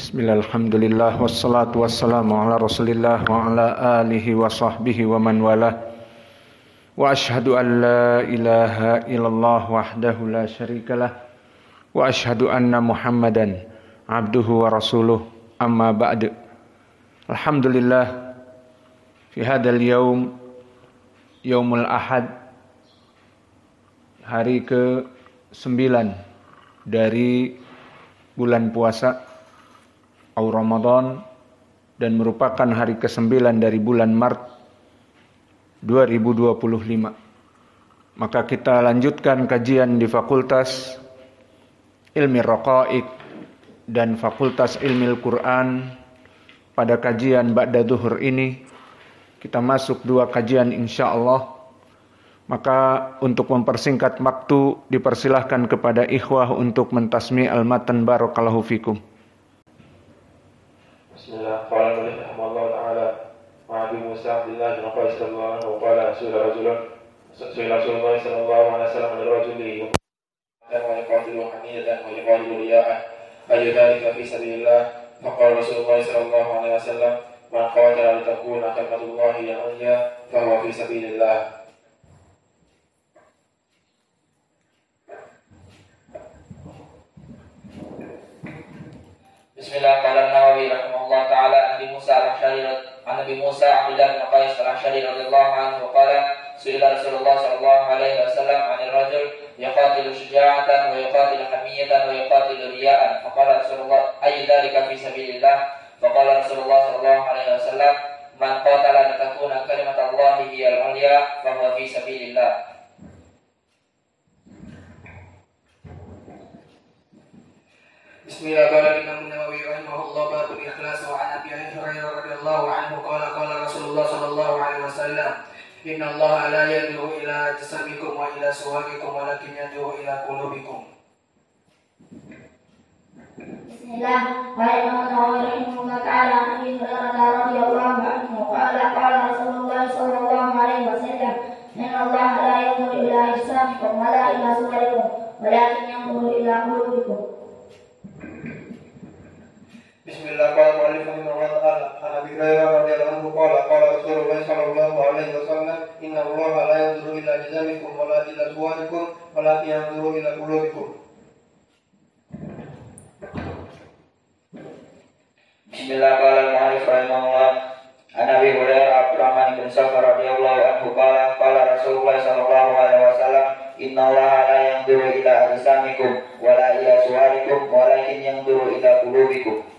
Bismillah, alhamdulillah, wassalatu wassalamu ala rasulillah wa ala alihi wa sahbihi wa man walah. Wa ashhadu an la ilaha illallah wahdahu la syarikalah. Wa ashhadu anna muhammadan abduhu wa rasuluh, amma ba'du. Alhamdulillah, fi hadal yaum, yaumul ahad, hari ke-9 dari bulan puasa atau Ramadan, dan merupakan hari ke-9 dari bulan Maret 2025. Maka kita lanjutkan kajian di Fakultas Ilmi Raqaiq dan Fakultas Ilmi Al-Quran. Pada kajian ba'da zuhur ini kita masuk 2 kajian insyaallah. Maka untuk mempersingkat waktu, dipersilahkan kepada ikhwah untuk mentasmi al-matan. Barakallahu fikum. Bismillah, qala rahimahullah ta'ala wa Abi Musa Abdullah bin Qais sallallahu alaihi wa qala suila Rasulullah sallallahu alaihi wasallam ar-rajuli wa yaqatilu hamiyatan wa yaqatilu riya'an ayyadhalika fi sabilillah. Faqala Rasulullah sallallahu alaihi wasallam man qatala li takuna kalimatullahi al-'ulya fa huwa fi sabilillah. Bismillah, qala Nawawi rahimahullah ta'ala an Abi Musa Abdullah bin Qais al-Ash'ari radhiyallahu anhu qala su'ila Rasulullah sallallahu alaihi wasallam 'anil rajul yaqatilu syuja'atan wa yaqatilu hamiyatan wa yaqatilu riya'an. Faqala Rasulullah ayyu dzalika fi sabilillah. Faqala Rasulullah sallallahu alaihi wasallam man qatala litakuna kalimatullahi hiyal 'ulya fa huwa fi sabilillah. Bismillah, qala Imam Nawawi rahimahullah babul ikhlas wa an Abi Hurairah radhiyallahu anhu qala qala Rasulullah sallallahu alaihi wasallam inna Allah la yanzuru ila jasadikum wa ila suwarikum walakin yanzuru ila qulubikum. Bismillah, qala Imam Nawawi rahimahullah ta'ala an Abi Hurairah radhiyallahu anhu qala qala Rasulullah sallallahu alaihi wasallam inna Allah la yanzuru ila jasadikum wa la ila suwarikum walakin yanzuru ila qulubikum. Bismillah, qala mu'allif rahimahullah ta'ala an Abi Hurairah radhiyallahu anhu qala qala Rasulullah sallallahu alaihi wasallam inna Allah la yanzuru ila ajsamikum wa la ila suwarikum walakin yanzuru ila qulubikum. Bismillah, qala mu'allif rahimahullah an Abi Hurairah Abdurrahman bin Safar radhiyallahu anhu qala qala Rasulullah sallallahu alaihi wasallam inna Allah la yanzuru ila ajsamikum wa la ila suwarikum walakin yanzuru ila qulubikum.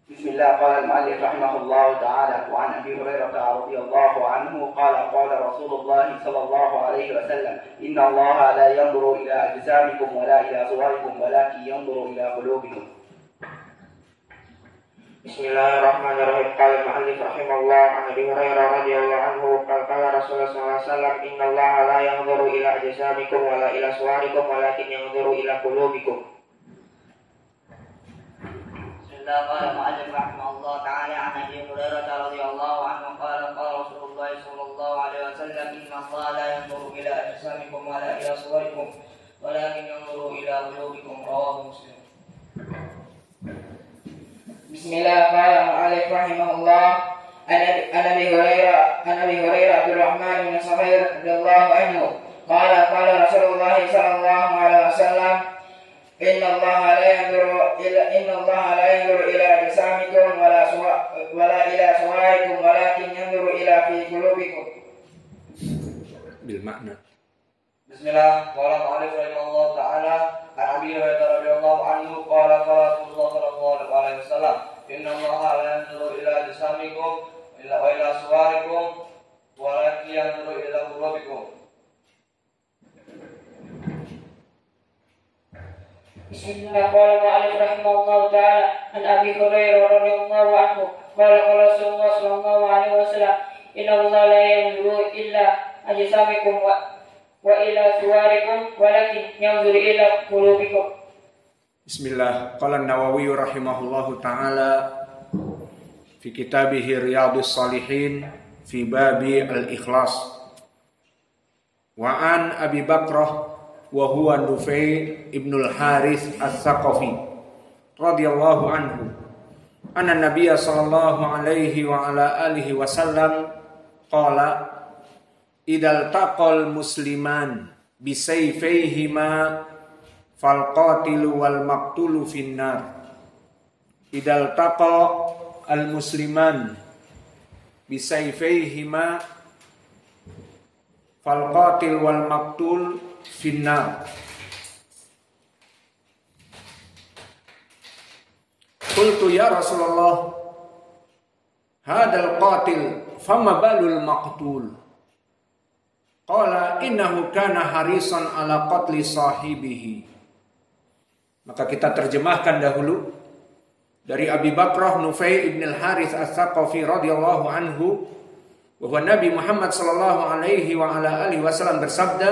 Bismillah, qala al-mu'allif rahimahullah ta'ala wa an Abi Hurairah radhiyallahu anhu qala qala Rasulullah sallallahu alaihi wasallam inna Allah la yanzuru ila ajsamikum wa la ila suwarikum walakin yanzuru ila qulubikum. Bismillahirrahmanirrahim. Qala al-mu'allif rahimahullah an Abi Hurairah radhiyallahu anhu qala Rasulullah sallallahu alaihi wasallam inna Allah la yanzuru ila ajsamikum wa la ila suwarikum walakin yanzuru ila qulubikum. قال المؤلف رحمه الله تعالى عن ابي هريره رضي الله عنه قال قال رسول الله صلى الله عليه وسلم ان الله لا ينظر الى اجسامكم ولا الى صوركم ولكن ينظر الى قلوبكم. رواه مسلم. Bismillah, qala al-mu'allif rahimahullah an Abi Hurairah Abdurrahman bin Safar radhiyallahu anhu qala qala Rasulullah sallallahu alaihi wasallam inna Allah la yanzuru ila ajsamikum wala ila suwarikum walakin yanzuru ila fi qulubikum. Bil makna. Bismillah, qala mu'allif rahimahullah ta'ala an Abi Hurairah radhiyallahu anhu qala qala Rasulullah sallallahu alaihi wasallam inna Allah la yanzuru ila ajsamikum wa ila suwarikum walakin yanzuru ila qulubikum. Bismillah, qala mu'allif rahimahullah ta'ala an Abi Hurairah radhiyallahu anhu qala qala Rasulullah sallallahu alaihi wasallam inna Allah la yanzuru illa ajsamikum wa ila suwarikum walakin yanzuru ila qulubikum. Bismillah, qala Nawawi rahimahullahu ta'ala fi kitabih Riyadhus Shalihin fi babi al-ikhlas. Wa an Abi Bakrah wa huwa Nufai ibnul Harits As-Saqafi radhiyallahu anhu anna Nabiyya sallallahu alaihi wa ala alihi wasallam qala idal taqal musliman bisayfayhima fal qatilu wal maqtulu finnar. Idal taqa al musliman bisayfayhima fal qatil wal maqtul finnar. Qultu ya Rasulullah hadal qatil fama balul maqtul. Qala innahu kana harisan ala qatli sahibihi. Maka kita terjemahkan dahulu dari Abi Bakrah Nufai ibn al-Harits As-Saqafi radhiyallahu anhu bahwa Nabi Muhammad sallallahu alaihi wa ala alihi wasallam bersabda,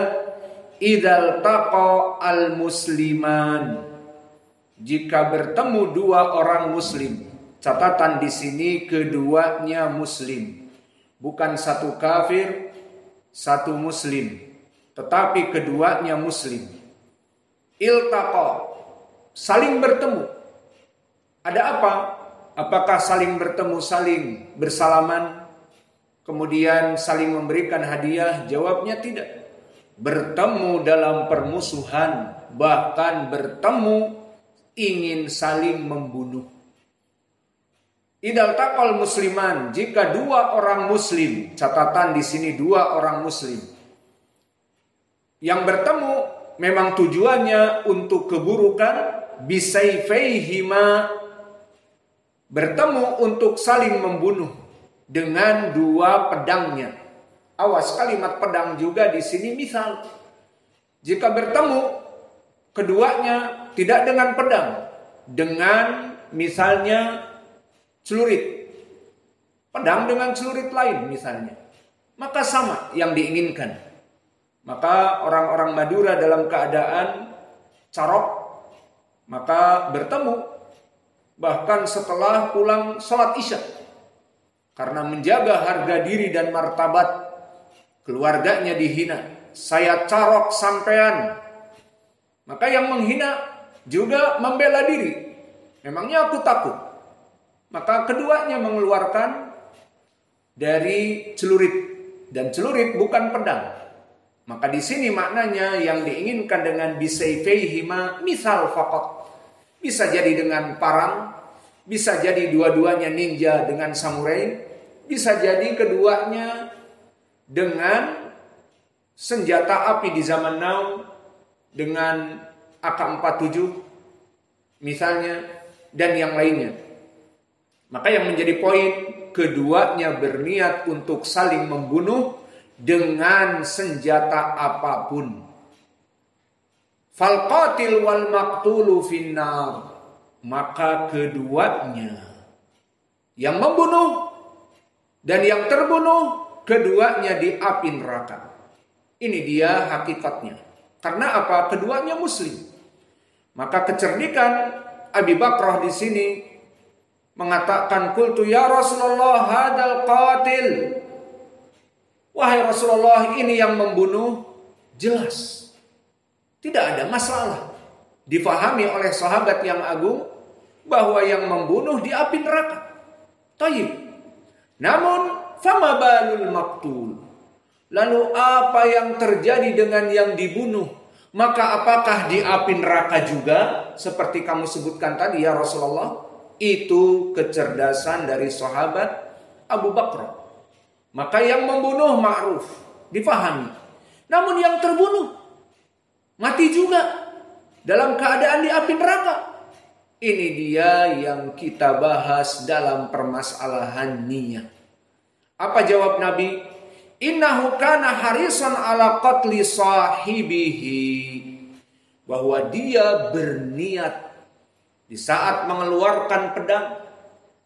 "Idzal taqa al-musliman." Jika bertemu dua orang muslim. Catatan di sini keduanya muslim. Bukan satu kafir, satu muslim, tetapi keduanya muslim. Iltaqa, saling bertemu. Ada apa? Apakah saling bertemu, saling bersalaman, kemudian saling memberikan hadiah? Jawabnya tidak. Bertemu dalam permusuhan, bahkan bertemu ingin saling membunuh. Idal taqal musliman, jika dua orang muslim, catatan di sini dua orang muslim yang bertemu memang tujuannya untuk keburukan, bisayfaihima, bertemu untuk saling membunuh dengan dua pedangnya. Awas, kalimat pedang juga di sini misal. Jika bertemu keduanya tidak dengan pedang, dengan misalnya celurit, pedang dengan celurit lain misalnya, maka sama yang diinginkan. Maka orang-orang Madura dalam keadaan carok, maka bertemu bahkan setelah pulang sholat isya, karena menjaga harga diri dan martabat keluarganya dihina. Saya carok sampean, maka yang menghina juga membela diri. Memangnya aku takut? Maka keduanya mengeluarkan dari celurit, dan celurit bukan pedang. Maka di sini maknanya yang diinginkan dengan bisayfaihima misal faqat. Bisa jadi dengan parang, bisa jadi dua-duanya ninja dengan samurai, bisa jadi keduanya dengan senjata api di zaman now dengan AK-47 misalnya, dan yang lainnya. Maka yang menjadi poin, keduanya berniat untuk saling membunuh dengan senjata apapun. Fal qatil wal maqtulu finnar, maka keduanya, yang membunuh dan yang terbunuh, keduanya di api neraka. Ini dia hakikatnya. Karena apa? Keduanya muslim. Maka kecerdikan Abi Bakrah di sini mengatakan, qultu ya Rasulullah hadal qatil. Wahai Rasulullah, ini yang membunuh jelas, tidak ada masalah. Difahami oleh sahabat yang agung bahwa yang membunuh di api neraka. Tayyib. Namun fama balul maqtul. Lalu apa yang terjadi dengan yang dibunuh? Maka apakah di api neraka juga seperti kamu sebutkan tadi ya Rasulullah? Itu kecerdasan dari sahabat Abu Bakar. Maka yang membunuh ma'ruf, difahami. Namun yang terbunuh mati juga dalam keadaan di api neraka. Ini dia yang kita bahas dalam permasalahan niat. Apa jawab Nabi? Innahu kana harisan ala qatli sahibihi. Bahwa dia berniat di saat mengeluarkan pedang,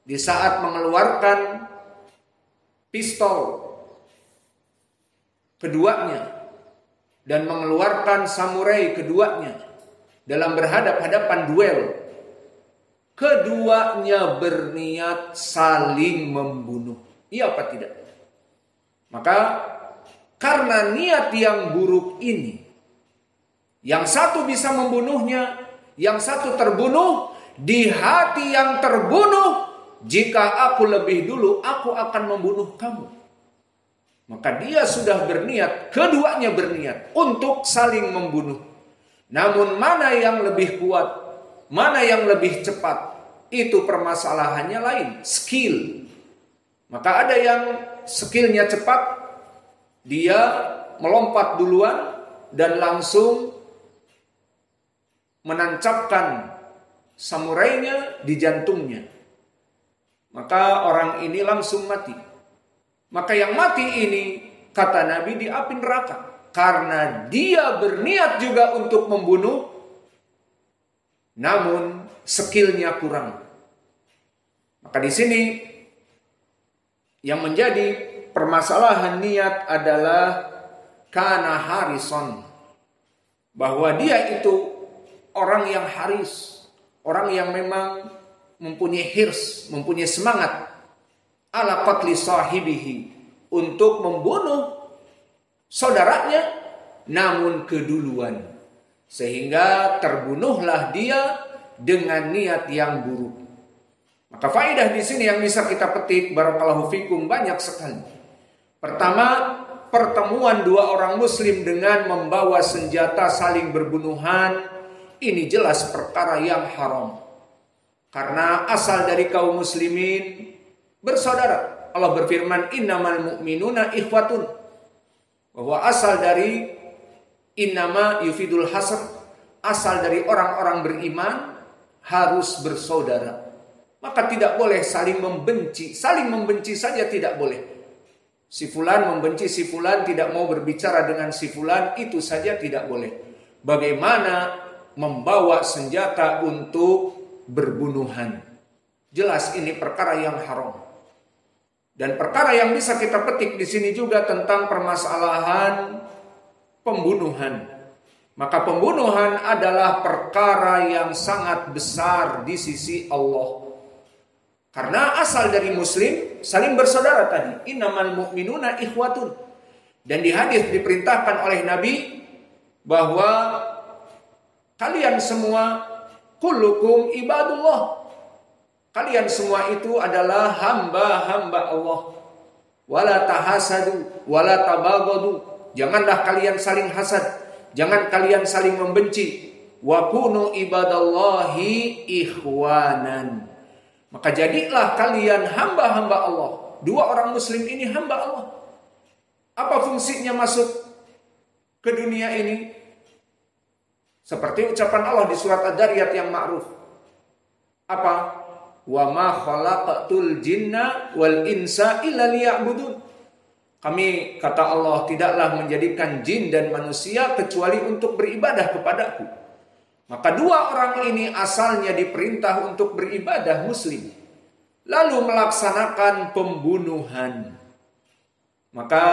di saat mengeluarkan pistol keduanya, dan mengeluarkan samurai keduanya dalam berhadap-hadapan duel, keduanya berniat saling membunuh. Iya apa tidak? Maka karena niat yang buruk ini, Yang satu bisa membunuhnya, yang satu terbunuh. Di hati yang terbunuh, jika aku lebih dulu, aku akan membunuh kamu. Maka dia sudah berniat, keduanya berniat untuk saling membunuh. Namun mana yang lebih kuat, mana yang lebih cepat, itu permasalahannya lain, skill. Maka ada yang skillnya cepat, dia melompat duluan dan langsung menancapkan samurainya di jantungnya. Maka orang ini langsung mati. Maka yang mati ini, kata Nabi, di api neraka. Karena dia berniat juga untuk membunuh, namun skillnya kurang. Maka di sini yang menjadi permasalahan niat adalah kana harison, bahwa dia itu orang yang haris, orang yang memang mempunyai hirs, mempunyai semangat ala qatli sahibihi, untuk membunuh saudaranya, namun keduluan, sehingga terbunuhlah dia dengan niat yang buruk. Maka faedah di sini yang bisa kita petik, barakallahu fikum, banyak sekali. Pertama, pertemuan dua orang muslim dengan membawa senjata saling berbunuhan, ini jelas perkara yang haram. Karena asal dari kaum muslimin bersaudara. Allah berfirman, innamal mu'minuna ikhwatun. Bahwa asal dari innama yufidul hasr, asal dari orang-orang beriman harus bersaudara. Maka tidak boleh saling membenci. Saling membenci saja tidak boleh. Si fulan membenci si fulan, tidak mau berbicara dengan si fulan, itu saja tidak boleh. Bagaimana membawa senjata untuk berbunuhan? Jelas ini perkara yang haram. Dan perkara yang bisa kita petik di sini juga tentang permasalahan pembunuhan. Maka pembunuhan adalah perkara yang sangat besar di sisi Allah. Karena asal dari muslim saling bersaudara tadi. Innamal mu'minuna ikhwatun. Dan di hadis diperintahkan oleh Nabi bahwa kalian semua kullukum ibadullah. Kalian semua itu adalah hamba-hamba Allah. Wala tahasadu, wala tabaghadu. Janganlah kalian saling hasad, jangan kalian saling membenci. Wa kunu ibadallahi ikhwanan. Maka jadilah kalian hamba-hamba Allah. Dua orang muslim ini hamba Allah. Apa fungsinya masuk ke dunia ini? Seperti ucapan Allah di surat Ad-Dariyat yang ma'ruf. Apa? Wa ma khalaqatul jinna wal insa illa liya'budun. Kami, kata Allah, tidaklah menjadikan jin dan manusia kecuali untuk beribadah kepadaku. Maka dua orang ini asalnya diperintah untuk beribadah muslim, lalu melaksanakan pembunuhan. Maka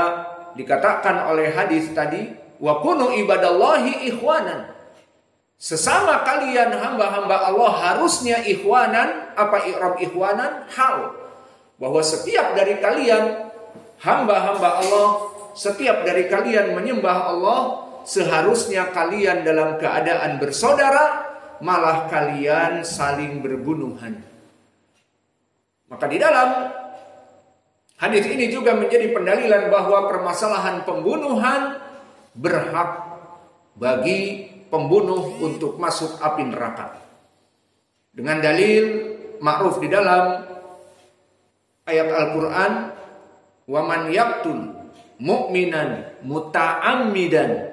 dikatakan oleh hadis tadi, wa kunu ibadallahi ikhwanan. Sesama kalian hamba-hamba Allah harusnya ikhwanan. Apa i'rab ikhwanan? Hal. Bahwa setiap dari kalian hamba-hamba Allah, setiap dari kalian menyembah Allah, seharusnya kalian dalam keadaan bersaudara, malah kalian saling berbunuhan. Maka di dalam hadis ini juga menjadi pendalilan bahwa permasalahan pembunuhan berhak bagi pembunuh untuk masuk api neraka. Dengan dalil ma'ruf di dalam ayat Al-Quran, wa man yaqtul mu'minan muta'ammidan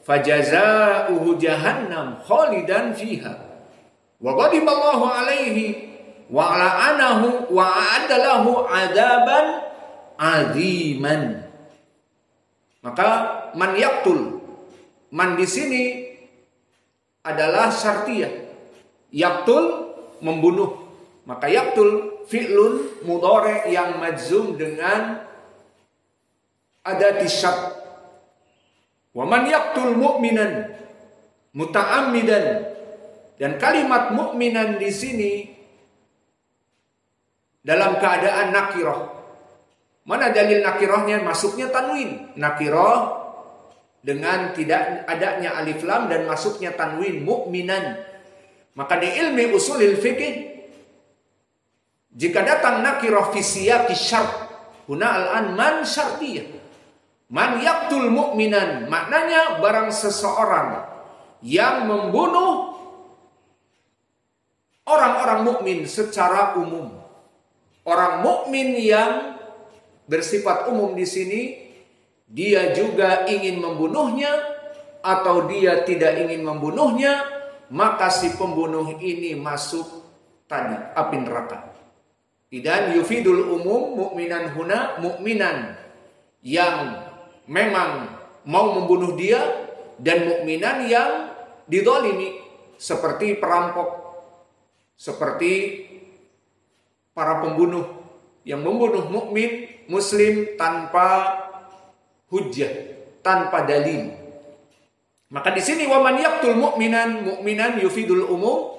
fajaza'uhu jahannam khalidan fiha wa ghadiballahu alaihi wa la'anahu wa a'adda lahu 'adaban 'aziman. Maka man yaqtul, man di sini adalah syartiyah. Yaqtul, membunuh. Maka yaqtul fi'lun mudhari' yang majzum dengan adati syart. Wa man yaqtul mu'minan muta'ammidan. Dan kalimat mu'minan di sini dalam keadaan nakirah. Mana dalil nakirahnya? Masuknya tanwin. Nakirah dengan tidak adanya alif lam dan masuknya tanwin mu'minan. Maka di ilmi usulil fikih, jika datang nakirah fi siyaqi syart, huna al-an man syartiyah. Man yaqtul mu'minan, maknanya barang seseorang yang membunuh orang-orang mukmin secara umum. Orang mukmin yang bersifat umum di sini, dia juga ingin membunuhnya atau dia tidak ingin membunuhnya, maka si pembunuh ini masuk tadi api neraka. Idan yufidul umum mukminan huna, mukminan yang memang mau membunuh dia dan mukminan yang didolimi seperti perampok, seperti para pembunuh yang membunuh mukmin muslim tanpa hujjah, tanpa dalil. Maka di sini waman yaqtul mu'minan yufidul umum,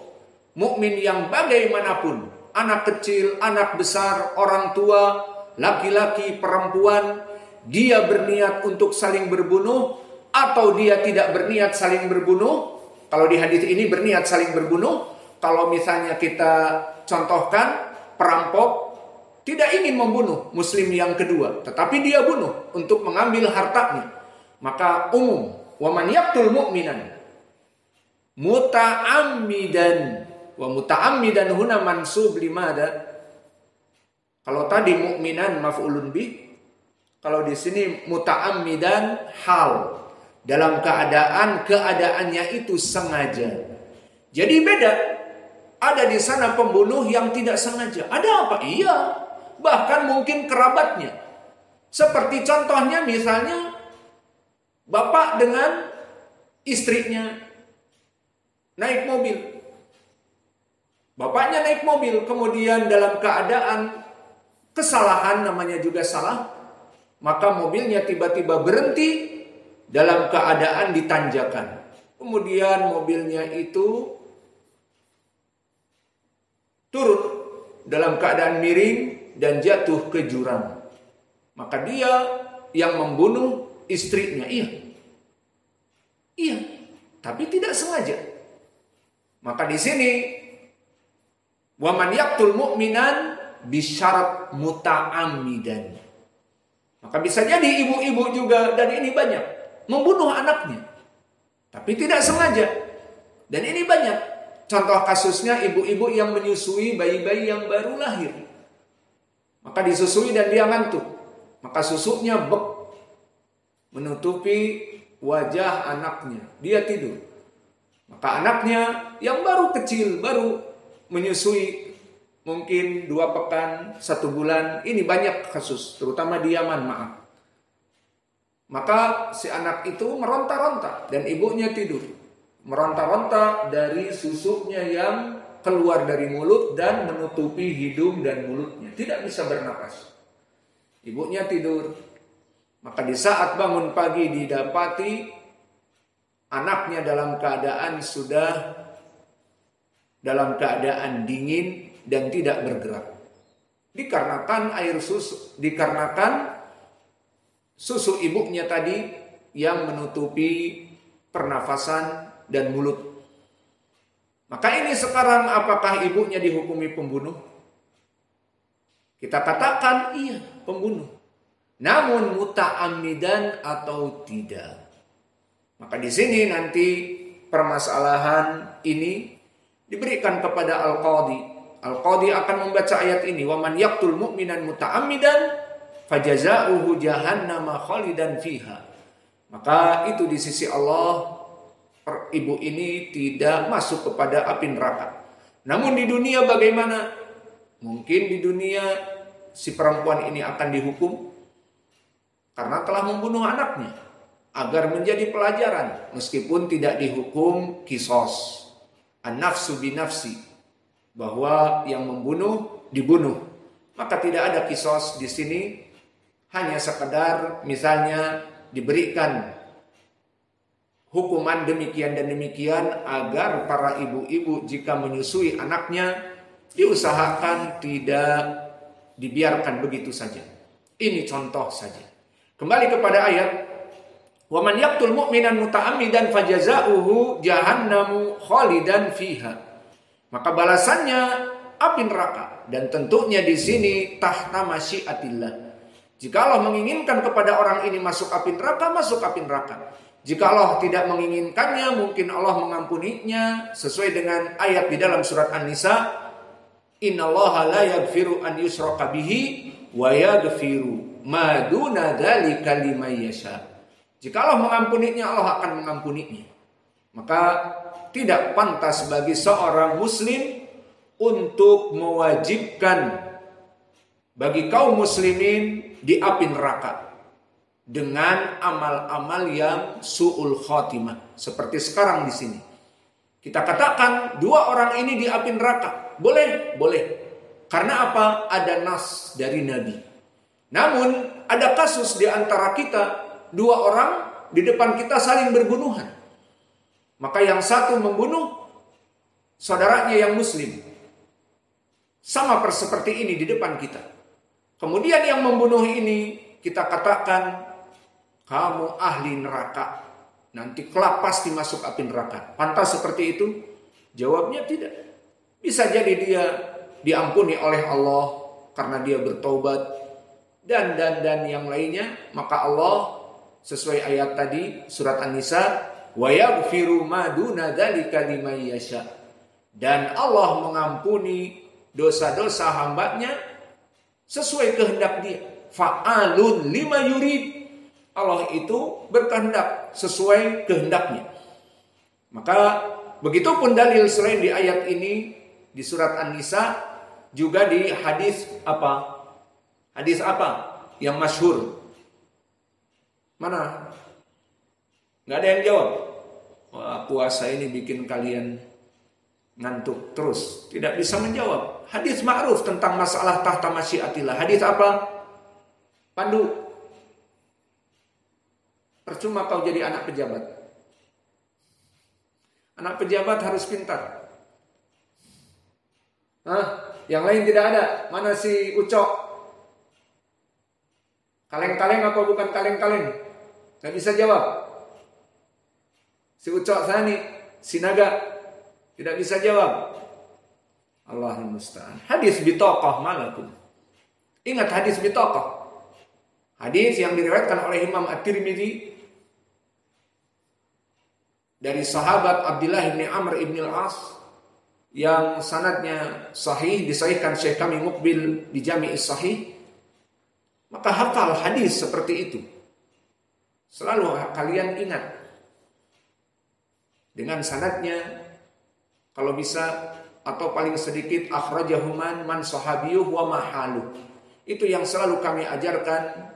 mukmin yang bagaimanapun, anak kecil, anak besar, orang tua, laki-laki, perempuan, dia berniat untuk saling berbunuh atau dia tidak berniat saling berbunuh. Kalau di hadis ini berniat saling berbunuh, kalau misalnya kita contohkan perampok tidak ingin membunuh muslim yang kedua, tetapi dia bunuh untuk mengambil hartanya, maka umum waman yaqtul mu'minan muta'ammidan, wa muta'ammidan huna mansub limada. Kalau tadi mu'minan maf'ulun bih, kalau di sini muta'ammidan hal, dalam keadaannya itu sengaja. Jadi beda. Ada di sana pembunuh yang tidak sengaja. Ada apa? Iya. Bahkan mungkin kerabatnya. Seperti contohnya misalnya bapak dengan istrinya naik mobil. Bapaknya naik mobil, kemudian dalam keadaan kesalahan, namanya juga salah, maka mobilnya tiba-tiba berhenti dalam keadaan ditanjakan. Kemudian mobilnya itu turun dalam keadaan miring dan jatuh ke jurang. Maka dia yang membunuh istrinya. Iya, tapi tidak sengaja. Maka di sini waman yaqtul mu'minan bisyarat muta'ammidan. Maka bisa jadi ibu-ibu juga, dan ini banyak, membunuh anaknya tapi tidak sengaja. Dan ini banyak. Contoh kasusnya ibu-ibu yang menyusui bayi-bayi yang baru lahir. Maka disusui dan dia ngantuk. Maka susunya menutupi wajah anaknya. Dia tidur. Maka anaknya yang baru kecil, baru menyusui mungkin 2 pekan, 1 bulan. Ini banyak kasus, terutama di Yaman, maaf. Maka si anak itu meronta-ronta dan ibunya tidur. Meronta-ronta dari susuknya yang keluar dari mulut dan menutupi hidung dan mulutnya. Tidak bisa bernapas. Ibunya tidur. Maka di saat bangun pagi didapati anaknya dalam keadaan sudah dalam keadaan dingin dan tidak bergerak. Dikarenakan susu ibunya tadi yang menutupi pernafasan dan mulut. Maka ini sekarang apakah ibunya dihukumi pembunuh? Kita katakan iya, pembunuh. Namun muta'ammidan atau tidak. Maka di sini nanti permasalahan ini diberikan kepada al-qadhi. Al-qadhi akan membaca ayat ini, wa man yaqtul mu'minan muta'ammidan fajaza'uhu jahannama khalidan fiha. Maka itu di sisi Allah, ibu ini tidak masuk kepada api neraka. Namun di dunia bagaimana? Mungkin di dunia si perempuan ini akan dihukum karena telah membunuh anaknya, agar menjadi pelajaran, meskipun tidak dihukum kisos, an-nafsu binafsi, bahwa yang membunuh dibunuh. Maka tidak ada kisos di sini, hanya sekedar misalnya diberikan hukuman demikian dan demikian agar para ibu-ibu jika menyusui anaknya diusahakan tidak dibiarkan begitu saja. Ini contoh saja. Kembali kepada ayat, Wa man yaqtul mu'minan muta'ammidan fajaza'uhu jahannamu khalidan fiha. Maka balasannya api neraka, dan tentunya di sini tahta masyiatillah. Jika Allah menginginkan kepada orang ini masuk api neraka, masuk api neraka. Jika Allah tidak menginginkannya, mungkin Allah mengampuninya sesuai dengan ayat di dalam surat An-Nisa, innallaha la yaghfiru an yushraka bihi wa yaghfiru ma duna dzalika liman yasha. Jika Allah mengampuninya, Allah akan mengampuninya. Maka tidak pantas bagi seorang muslim untuk mewajibkan bagi kaum muslimin di api neraka dengan amal-amal yang su'ul khotimah. Seperti sekarang di sini. Kita katakan 2 orang ini di api neraka. Boleh, boleh. Karena apa? Ada nas dari Nabi. Namun ada kasus di antara kita, 2 orang di depan kita saling berbunuhan. Maka yang satu membunuh saudaranya yang muslim. Sama seperti ini di depan kita. Kemudian yang membunuh ini kita katakan, kamu ahli neraka, nanti kelak pasti masuk api neraka. Pantas seperti itu? Jawabnya tidak. Bisa jadi dia diampuni oleh Allah karena dia bertobat dan yang lainnya. Maka Allah sesuai ayat tadi surat An-Nisa, wa yaghfiru ma duna dzalika liman yasha. Dan Allah mengampuni dosa-dosa hambanya sesuai kehendak dia. Fa'alun lima yurid. Allah itu berkehendak sesuai kehendaknya. Maka begitupun dalil selain di ayat ini di surat An-Nisa, juga di hadis apa? Hadis apa yang masyhur? Mana? Nggak ada yang jawab. Wah, puasa ini bikin kalian ngantuk terus, tidak bisa menjawab. Hadis ma'ruf tentang masalah tahta masyiatillah. Hadis apa? Pandu. Percuma kau jadi anak pejabat. Anak pejabat harus pintar. Yang lain tidak ada. Mana si Ucok? Kaleng-kaleng apa bukan kaleng-kaleng? Gak bisa jawab. Si Ucok Sani, si Naga, tidak bisa jawab. Allahul musta'an. Hadis bitaqah malakum. Ingat hadis bitaqah. Hadis yang diriwayatkan oleh Imam At-Tirmidzi dari sahabat Abdullah bin Amr bin Al-As yang sanadnya sahih, disahihkan Syekh kami Muqbil di Jami' Sahih. Maka hafal hadis seperti itu. Selalu kalian ingat dengan sanadnya, kalau bisa atau paling sedikit akhrajahuman man sahabiyuh wa mahalu. Itu yang selalu kami ajarkan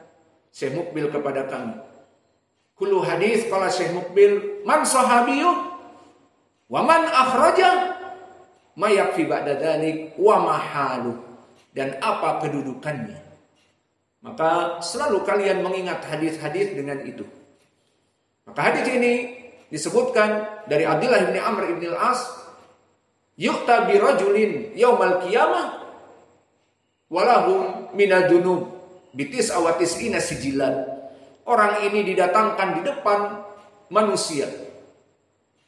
Syekh Muqbil kepada kami. Kullu hadis qala Syekh Muqbil man sahabiyuh wa man akhraja ma yakfi ba'da dzalik wa mahalu, dan apa kedudukannya. Maka selalu kalian mengingat hadis-hadis dengan itu. Maka hadis ini disebutkan dari Abdullah bin Amr bin Al-As, yu'ta bi rajulin yaumal qiyamah walahum minadunub bitis awatis ina sijilan. Orang ini didatangkan di depan manusia,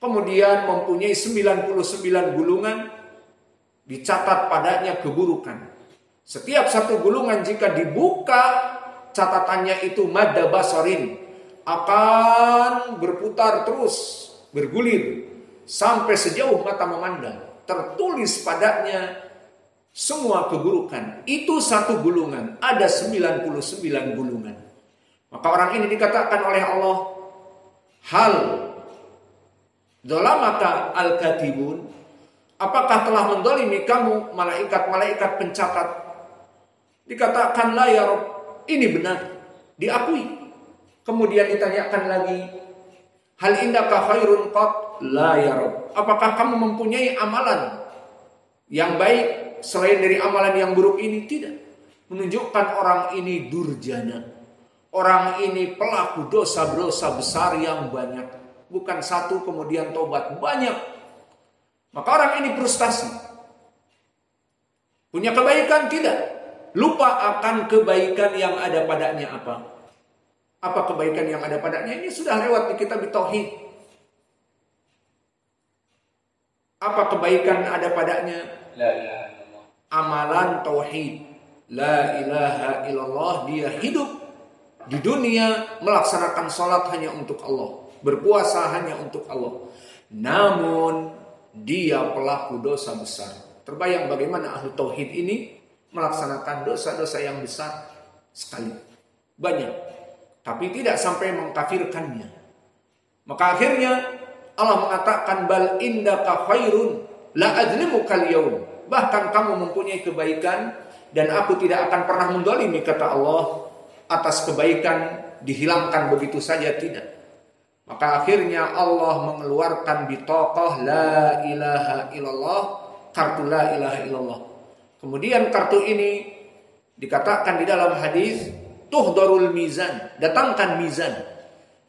kemudian mempunyai 99 gulungan, dicatat padanya keburukan. Setiap satu gulungan jika dibuka, catatannya itu madda basarin, akan berputar terus, bergulir sampai sejauh mata memandang. Tertulis padanya semua keburukan. Itu satu gulungan, ada 99 gulungan. Maka orang ini dikatakan oleh Allah, hal dolamaka al-katibun, apakah telah mendolimi kamu malaikat-malaikat pencatat? Dikatakan la ya Rabb, ini benar, diakui. Kemudian ditanyakan lagi, hal indaka khairun qat? La ya Rabb, apakah kamu mempunyai amalan yang baik selain dari amalan yang buruk ini? Tidak. Menunjukkan orang ini durjana. Orang ini pelaku dosa-dosa besar yang banyak. Bukan satu kemudian tobat, banyak. Maka orang ini frustasi. Punya kebaikan? Tidak. Lupa akan kebaikan yang ada padanya apa? Apa kebaikan yang ada padanya? Ini sudah lewat di kitab Tauhid. Apa kebaikan ada padanya? La ilaha illallah. Amalan tauhid. La ilaha illallah. Dia hidup di dunia melaksanakan sholat hanya untuk Allah, berpuasa hanya untuk Allah. Namun dia pelaku dosa besar. Terbayang bagaimana ahlu tauhid ini melaksanakan dosa-dosa yang besar sekali, banyak, tapi tidak sampai mengkafirkannya. Maka akhirnya Allah mengatakan bal indaka khairun la adzlimukal yaum. Bahkan kamu mempunyai kebaikan dan aku tidak akan pernah mendolimi, kata Allah, atas kebaikan dihilangkan begitu saja, tidak. Maka akhirnya Allah mengeluarkan bitaqah la ilaha illallah, kartu la ilaha illallah. Kemudian kartu ini dikatakan di dalam hadis tuhdharul mizan, datangkan mizan.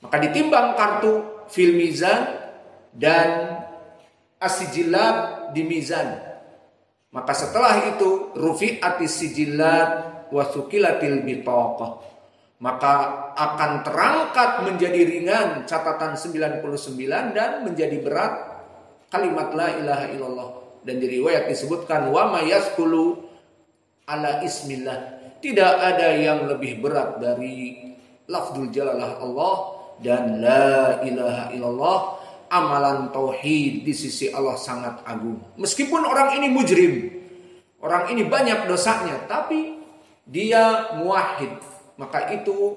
Maka ditimbang kartu fil mizan dan as-sijillat di mizan. Maka setelah itu rufi'atis sijillat wa suqilatil bitaqah. Maka akan terangkat menjadi ringan catatan 99 dan menjadi berat kalimat la ilaha illallah. Dan di riwayat disebutkan wa ma yaskulu ala ismillah. Tidak ada yang lebih berat dari lafzul jalalah Allah dan la ilaha illallah. Amalan tauhid di sisi Allah sangat agung. Meskipun orang ini mujrim, orang ini banyak dosanya, tapi dia muwahhid, maka itu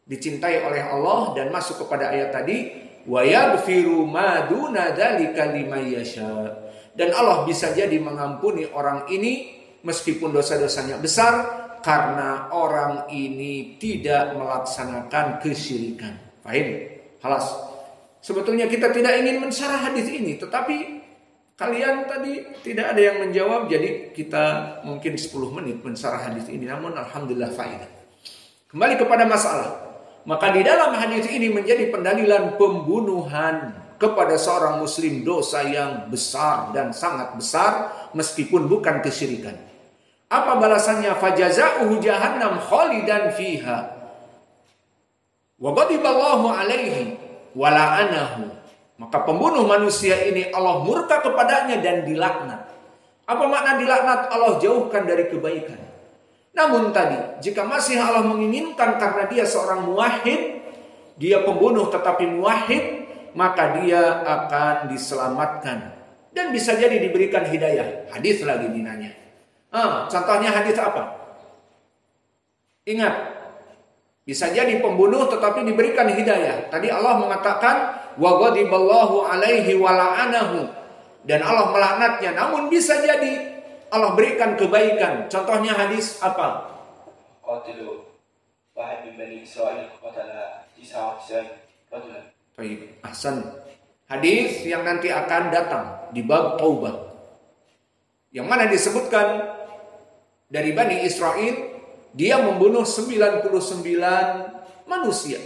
dicintai oleh Allah dan masuk kepada ayat tadi wa yaghfiru ma duna dzalika liman yasha. Dan Allah bisa jadi mengampuni orang ini meskipun dosa-dosanya besar karena orang ini tidak melaksanakan kesyirikan. Paham? Halas. Sebetulnya kita tidak ingin mensyarah hadis ini, tetapi kalian tadi tidak ada yang menjawab, jadi kita mungkin 10 menit mensyarah hadis ini. Namun alhamdulillah faedah. Kembali kepada masalah. Maka di dalam hadis ini menjadi pendalilan pembunuhan kepada seorang muslim dosa yang besar dan sangat besar meskipun bukan kesyirikan. Apa balasannya? Fajaza'uhu jahannam khalidan fiha. Wa ghadiballahu alaihi wa la'anahu. Maka pembunuh manusia ini Allah murka kepadanya dan dilaknat. Apa makna dilaknat? Allah jauhkan dari kebaikan. Namun tadi, jika masih Allah menginginkan karena dia seorang muwahhid, dia pembunuh tetapi muwahhid, maka dia akan diselamatkan dan bisa jadi diberikan hidayah. Hadis lagi dinanya. Contohnya hadis apa? Ingat, bisa jadi pembunuh tetapi diberikan hidayah. Tadi Allah mengatakan wa ghadiballahu alaihi wa la'anahu, dan Allah melaknatnya. Namun bisa jadi Allah berikan kebaikan. Contohnya hadis apa? Qatilu wahid bin bani Israil qatala 99 rajulan. Baik, ahsan. Hadis yang nanti akan datang di bab taubah, yang mana disebutkan dari Bani Israel dia membunuh 99 manusia.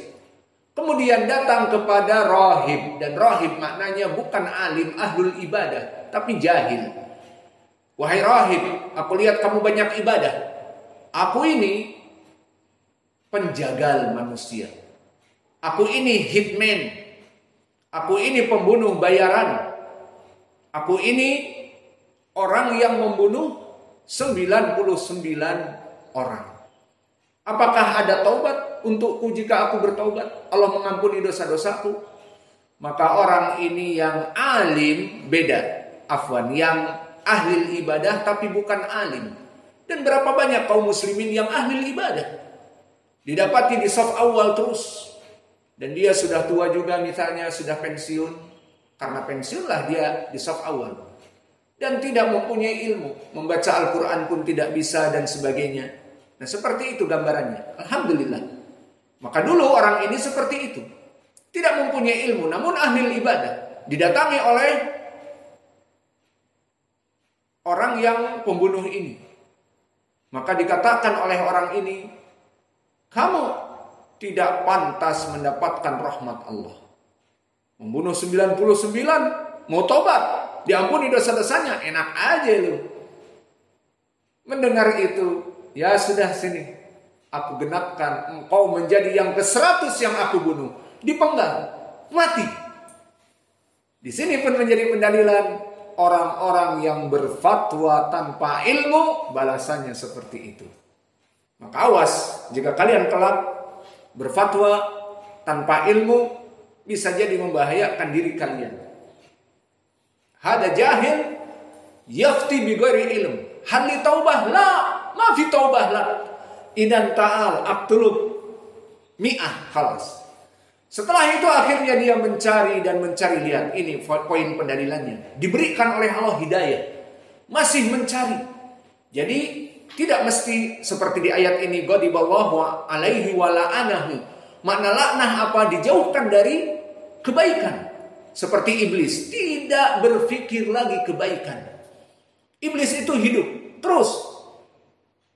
Kemudian datang kepada rahib, dan rahib maknanya bukan alim ahlul ibadah, tapi jahil. Wahai rahib, aku lihat kamu banyak ibadah. Aku ini penjagal manusia. Aku ini hitman. Aku ini pembunuh bayaran. Aku ini orang yang membunuh 99 orang. Apakah ada taubat untukku jika aku bertaubat? Allah mengampuni dosa-dosaku. Maka orang ini yang alim beda. Afwan, yang ahli ibadah tapi bukan alim. Dan berapa banyak kaum muslimin yang ahli ibadah didapati di saf awal terus. Dan dia sudah tua juga, misalnya sudah pensiun. Karena pensiunlah dia di saf awal. Dan tidak mempunyai ilmu. Membaca Al-Quran pun tidak bisa dan sebagainya. Nah seperti itu gambarannya. Alhamdulillah. Maka dulu orang ini seperti itu. Tidak mempunyai ilmu, namun ahli ibadah. Didatangi oleh orang yang pembunuh ini. Maka dikatakan oleh orang ini, kamu tidak pantas mendapatkan rahmat Allah. Membunuh 99, mau tobat, diampuni dosa-dosanya, enak aja lu. Mendengar itu, ya sudah sini, Aku genapkan, engkau menjadi yang ke-100 yang aku bunuh. Dipenggal, mati. Di sini pun menjadi pendalilan orang-orang yang berfatwa tanpa ilmu, balasannya seperti itu. Maka awas, jika kalian kelak berfatwa tanpa ilmu, bisa jadi membahayakan diri kalian. Hada jahil yafti bi ghairi ilm. Hal li taubah la, ma fi taubah la. Idan ta'al aqtulub mi'ah khalas. Setelah itu akhirnya dia mencari dan mencari. Lihat, ini poin pendalilannya. Diberikan oleh Allah hidayah, masih mencari. Jadi tidak mesti seperti di ayat ini, ghadiballahu alaihi wa la'anahu. Makna laknah apa? Dijauhkan dari kebaikan. Seperti iblis, tidak berpikir lagi kebaikan. Iblis itu hidup terus,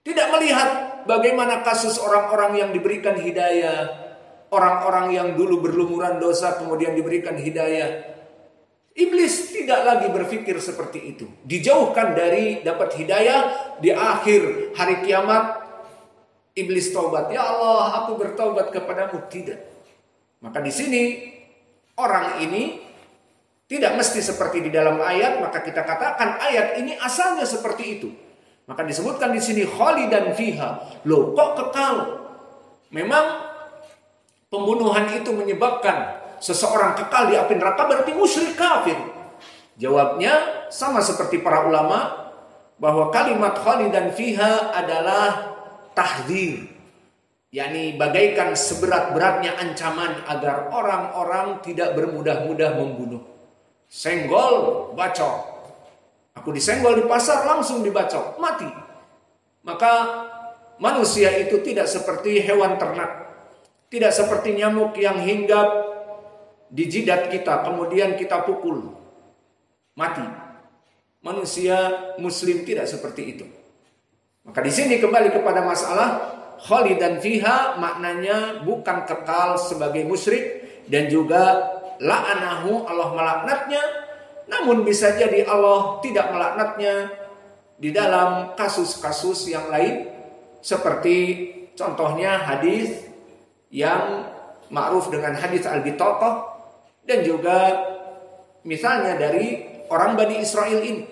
tidak melihat bagaimana kasus orang-orang yang diberikan hidayah, orang-orang yang dulu berlumuran dosa kemudian diberikan hidayah. Iblis tidak lagi berpikir seperti itu. Dijauhkan dari dapat hidayah. Di akhir hari kiamat, iblis taubat. Ya Allah, aku bertaubat kepadamu. Tidak. Maka di sini orang ini tidak mesti seperti di dalam ayat. Maka kita katakan ayat ini asalnya seperti itu. Maka disebutkan di sini khalidan fiha. Loh, kok kekal? Memang pembunuhan itu menyebabkan seseorang kekal di api neraka, berarti musyrik kafir. Jawabnya sama seperti para ulama, bahwa kalimat khalidan fiha adalah tahdzir, yakni bagaikan seberat-beratnya ancaman agar orang-orang tidak bermudah-mudah membunuh. Senggol, bacok. Aku disenggol di pasar, langsung dibacok, mati. Maka manusia itu tidak seperti hewan ternak, tidak seperti nyamuk yang hinggap di jidat kita, kemudian kita pukul, mati. Manusia muslim tidak seperti itu. Maka di sini kembali kepada masalah khalidan fiha, maknanya bukan kekal sebagai musyrik, dan juga la'anahu, Allah melaknatnya. Namun bisa jadi Allah tidak melaknatnya di dalam kasus-kasus yang lain, seperti contohnya hadis yang ma'ruf dengan hadis al-bitaqah, dan juga misalnya dari orang Bani Israel ini.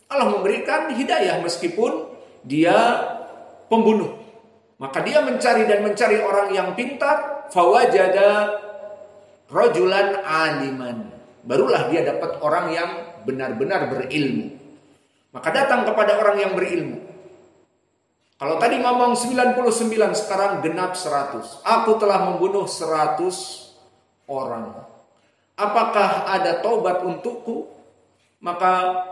Allah memberikan hidayah meskipun dia pembunuh. Maka dia mencari dan mencari orang yang pintar. Fawajada rajulan aliman. Barulah dia dapat orang yang benar-benar berilmu. Maka datang kepada orang yang berilmu. Kalau tadi ngomong 99, sekarang genap 100. Aku telah membunuh 100 orang. Apakah ada taubat untukku? Maka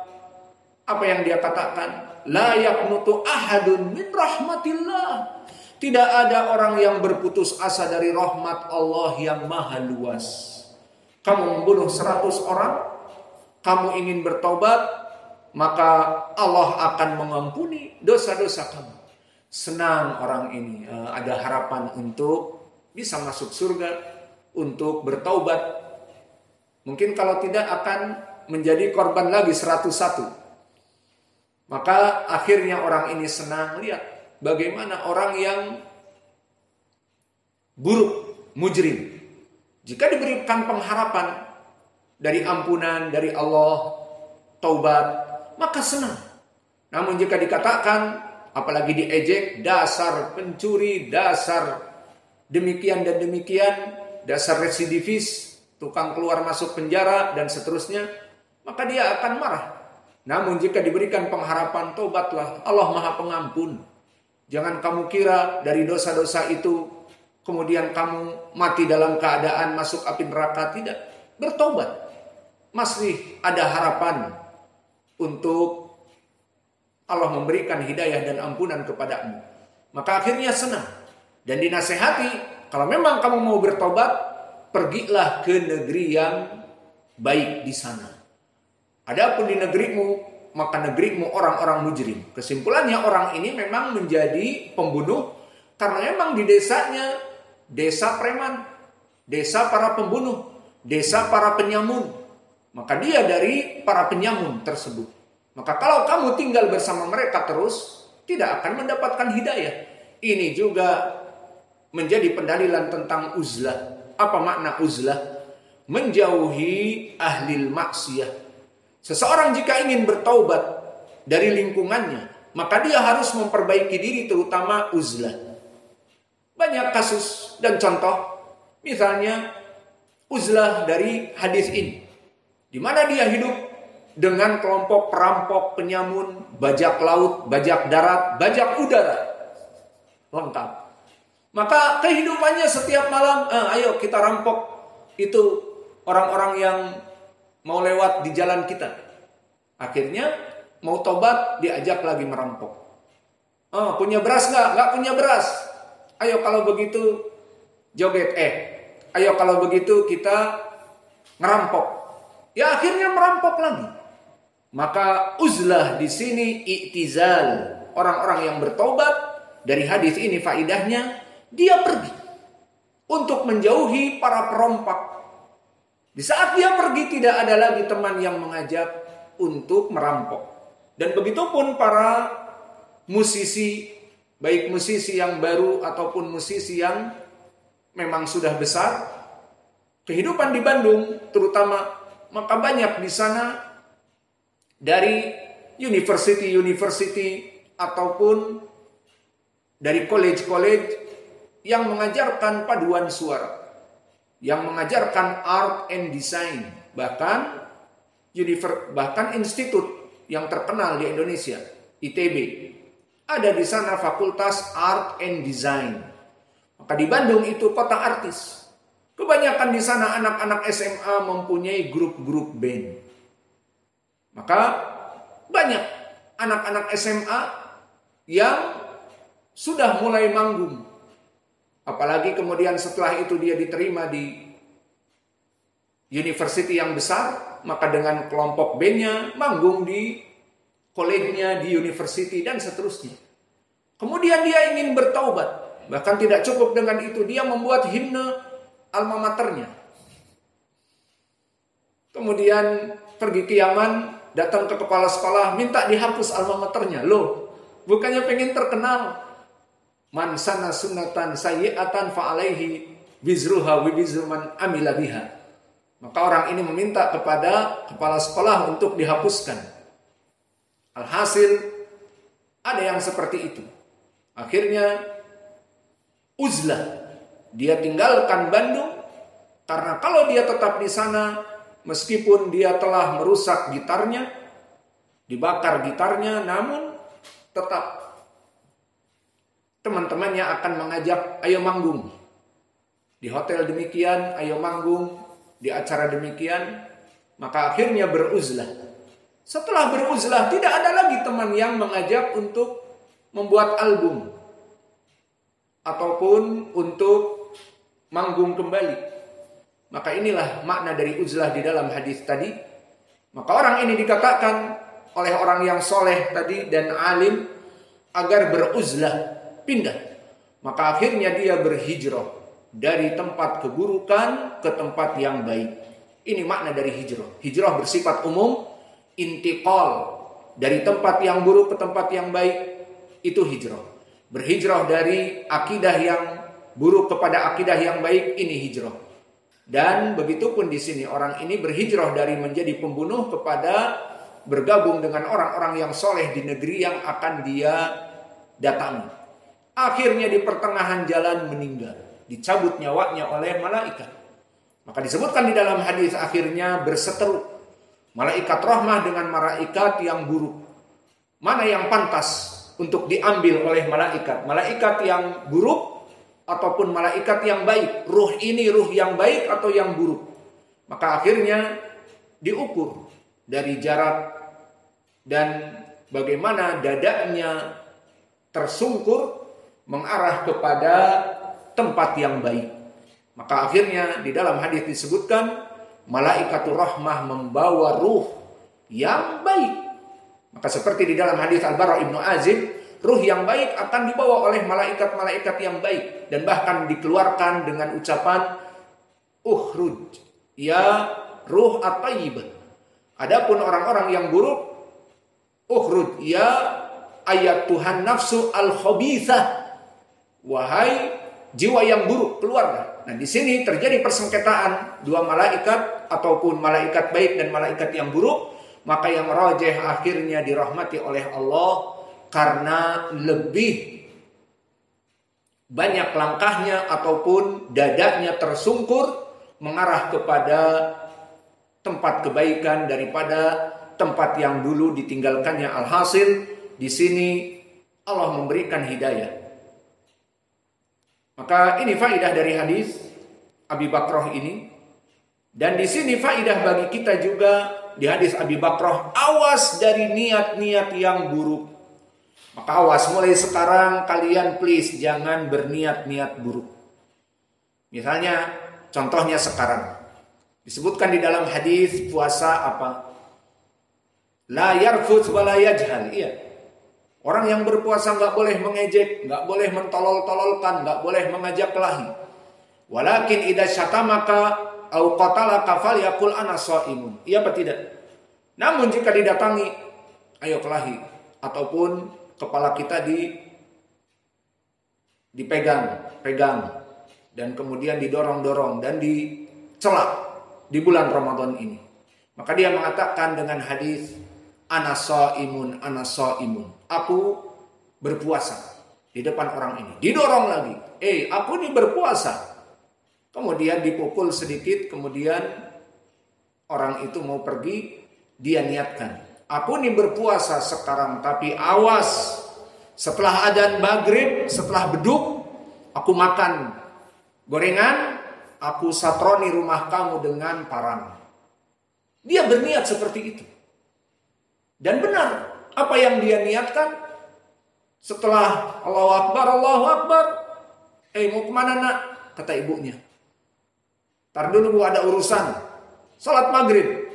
apa yang dia katakan? La yaqnutu ahadun min rahmatillah. Tidak ada orang yang berputus asa dari rahmat Allah yang maha luas. Kamu membunuh 100 orang, kamu ingin bertaubat, maka Allah akan mengampuni dosa-dosa kamu. Senang orang ini, ada harapan untuk bisa masuk surga, untuk bertaubat. Mungkin kalau tidak akan menjadi korban lagi 101. Maka akhirnya orang ini senang. Lihat bagaimana orang yang buruk, mujrim, jika diberikan pengharapan dari ampunan dari Allah, taubat, maka senang. Namun jika dikatakan, apalagi diejek, dasar pencuri, dasar demikian dan demikian, dasar residivis, tukang keluar masuk penjara, dan seterusnya, maka dia akan marah. Namun jika diberikan pengharapan, taubatlah, Allah maha pengampun. Jangan kamu kira dari dosa-dosa itu kemudian kamu mati dalam keadaan masuk api neraka. Tidak, bertobat, masih ada harapan untuk Allah memberikan hidayah dan ampunan kepadamu. Maka akhirnya senang dan dinasehati, kalau memang kamu mau bertobat, pergilah ke negeri yang baik di sana. Adapun di negerimu, maka negerimu orang-orang mujrim. Kesimpulannya orang ini memang menjadi pembunuh karena memang di desanya desa preman, desa para pembunuh, desa para penyamun. Maka dia dari para penyamun tersebut. Maka kalau kamu tinggal bersama mereka terus, tidak akan mendapatkan hidayah. Ini juga menjadi pendalilan tentang uzlah. Apa makna uzlah? Menjauhi ahlil maksiyah. Seseorang jika ingin bertaubat dari lingkungannya, maka dia harus memperbaiki diri, terutama uzlah. Banyak kasus dan contoh, misalnya uzlah dari hadis ini, di mana dia hidup dengan kelompok perampok, penyamun, bajak laut, bajak darat, bajak udara, lengkap. Maka kehidupannya setiap malam, ayo kita rampok itu orang-orang yang mau lewat di jalan kita. Akhirnya mau tobat, diajak lagi merampok. Punya beras nggak? Nggak punya beras. Ayo kalau begitu joget. Ayo kalau begitu kita ngerampok. Ya akhirnya merampok lagi. Maka uzlah di sini i'tizal. Orang-orang yang bertobat dari hadis ini faidahnya dia pergi untuk menjauhi para perompak. Di saat dia pergi tidak ada lagi teman yang mengajak untuk merampok. Dan begitupun para musisi, baik musisi yang baru ataupun musisi yang memang sudah besar, kehidupan di Bandung terutama, maka banyak di sana dari university ataupun dari college yang mengajarkan paduan suara, yang mengajarkan art and design, bahkan institut yang terkenal di Indonesia, ITB, ada di sana fakultas art and design. Maka di Bandung itu kota artis. Kebanyakan di sana anak-anak SMA mempunyai grup-grup band. Maka banyak anak-anak SMA yang sudah mulai manggung. Apalagi kemudian setelah itu dia diterima di university yang besar, maka dengan kelompok bandnya manggung di college-nya, di university dan seterusnya. Kemudian dia ingin bertaubat. Bahkan tidak cukup dengan itu, dia membuat himne alma maternya. Kemudian pergi ke Yaman, datang ke kepala sekolah, minta dihapus alma maternya. Loh, bukannya pengen terkenal. Man sana sunnatan sayyi'atan fa'alaihi wizruha wa wizru man amila biha. Maka orang ini meminta kepada kepala sekolah untuk dihapuskan. Alhasil ada yang seperti itu. Akhirnya uzlah, dia tinggalkan Bandung karena kalau dia tetap di sana, meskipun dia telah merusak gitarnya, dibakar gitarnya, namun tetap teman-temannya akan mengajak, ayo manggung. Di hotel demikian, ayo manggung. Di acara demikian. Maka akhirnya beruzlah. Setelah beruzlah, tidak ada lagi teman yang mengajak untuk membuat album. Ataupun untuk manggung kembali. Maka inilah makna dari uzlah di dalam hadis tadi. Maka orang ini dikatakan oleh orang yang soleh tadi dan alim agar beruzlah, pindah. Maka akhirnya dia berhijrah dari tempat keburukan ke tempat yang baik. Ini makna dari hijrah. Hijrah bersifat umum, intiqal dari tempat yang buruk ke tempat yang baik, itu hijrah. Berhijrah dari akidah yang buruk kepada akidah yang baik, ini hijrah. Dan begitupun di sini orang ini berhijrah dari menjadi pembunuh kepada bergabung dengan orang-orang yang soleh di negeri yang akan dia datangi. Akhirnya di pertengahan jalan meninggal, dicabut nyawanya oleh malaikat. Maka disebutkan di dalam hadis akhirnya berseteru malaikat rahmah dengan malaikat yang buruk. Mana yang pantas untuk diambil oleh malaikat? Malaikat yang buruk ataupun malaikat yang baik? Ruh ini ruh yang baik atau yang buruk? Maka akhirnya diukur dari jarak dan bagaimana dadanya tersungkur mengarah kepada tempat yang baik. Maka akhirnya di dalam hadis disebutkan malaikatur rahmah membawa ruh yang baik. Maka seperti di dalam hadis Al-Bara Ibnu Azib, ruh yang baik akan dibawa oleh malaikat-malaikat yang baik dan bahkan dikeluarkan dengan ucapan ukhruj ya ruh at-tayyibah. Adapun orang-orang yang buruk, ukhruj ya ayat Tuhan nafsu al-khabithah. wahai jiwa yang buruk, keluarlah. Nah, di sini terjadi persengketaan dua malaikat ataupun malaikat baik dan malaikat yang buruk, maka yang rajih akhirnya dirahmati oleh Allah karena lebih banyak langkahnya ataupun dadanya tersungkur mengarah kepada tempat kebaikan daripada tempat yang dulu ditinggalkannya. Alhasil di sini Allah memberikan hidayah. Maka ini faidah dari hadis Abi Bakrah ini. Dan di sini faidah bagi kita juga di hadis Abi Bakrah, awas dari niat-niat yang buruk. Maka awas, mulai sekarang kalian please jangan berniat-niat buruk. Misalnya, contohnya sekarang disebutkan di dalam hadis puasa apa? La yarfuth wa la yajhal. Iya. Orang yang berpuasa nggak boleh mengejek, nggak boleh mentolol-tololkan, nggak boleh mengajak kelahi. Walakin idza syatamaka au qatalaka falyaqul ana shaimun. Iya apa tidak? Namun jika didatangi, ayo kelahi, ataupun kepala kita dipegang dan kemudian didorong-dorong dan dicelak di bulan Ramadan ini. Maka dia mengatakan dengan hadis ana shaimun, aku berpuasa di depan orang ini. Didorong lagi, aku ini berpuasa. Kemudian dipukul sedikit, kemudian orang itu mau pergi, dia niatkan, aku ini berpuasa sekarang, tapi awas, setelah adzan maghrib, setelah beduk, aku makan gorengan, aku satroni rumah kamu dengan parang. Dia berniat seperti itu. Dan benar, apa yang dia niatkan, setelah Allahu Akbar, mau kemana nak? Kata ibunya. Ntar dulu bu, ada urusan, salat maghrib.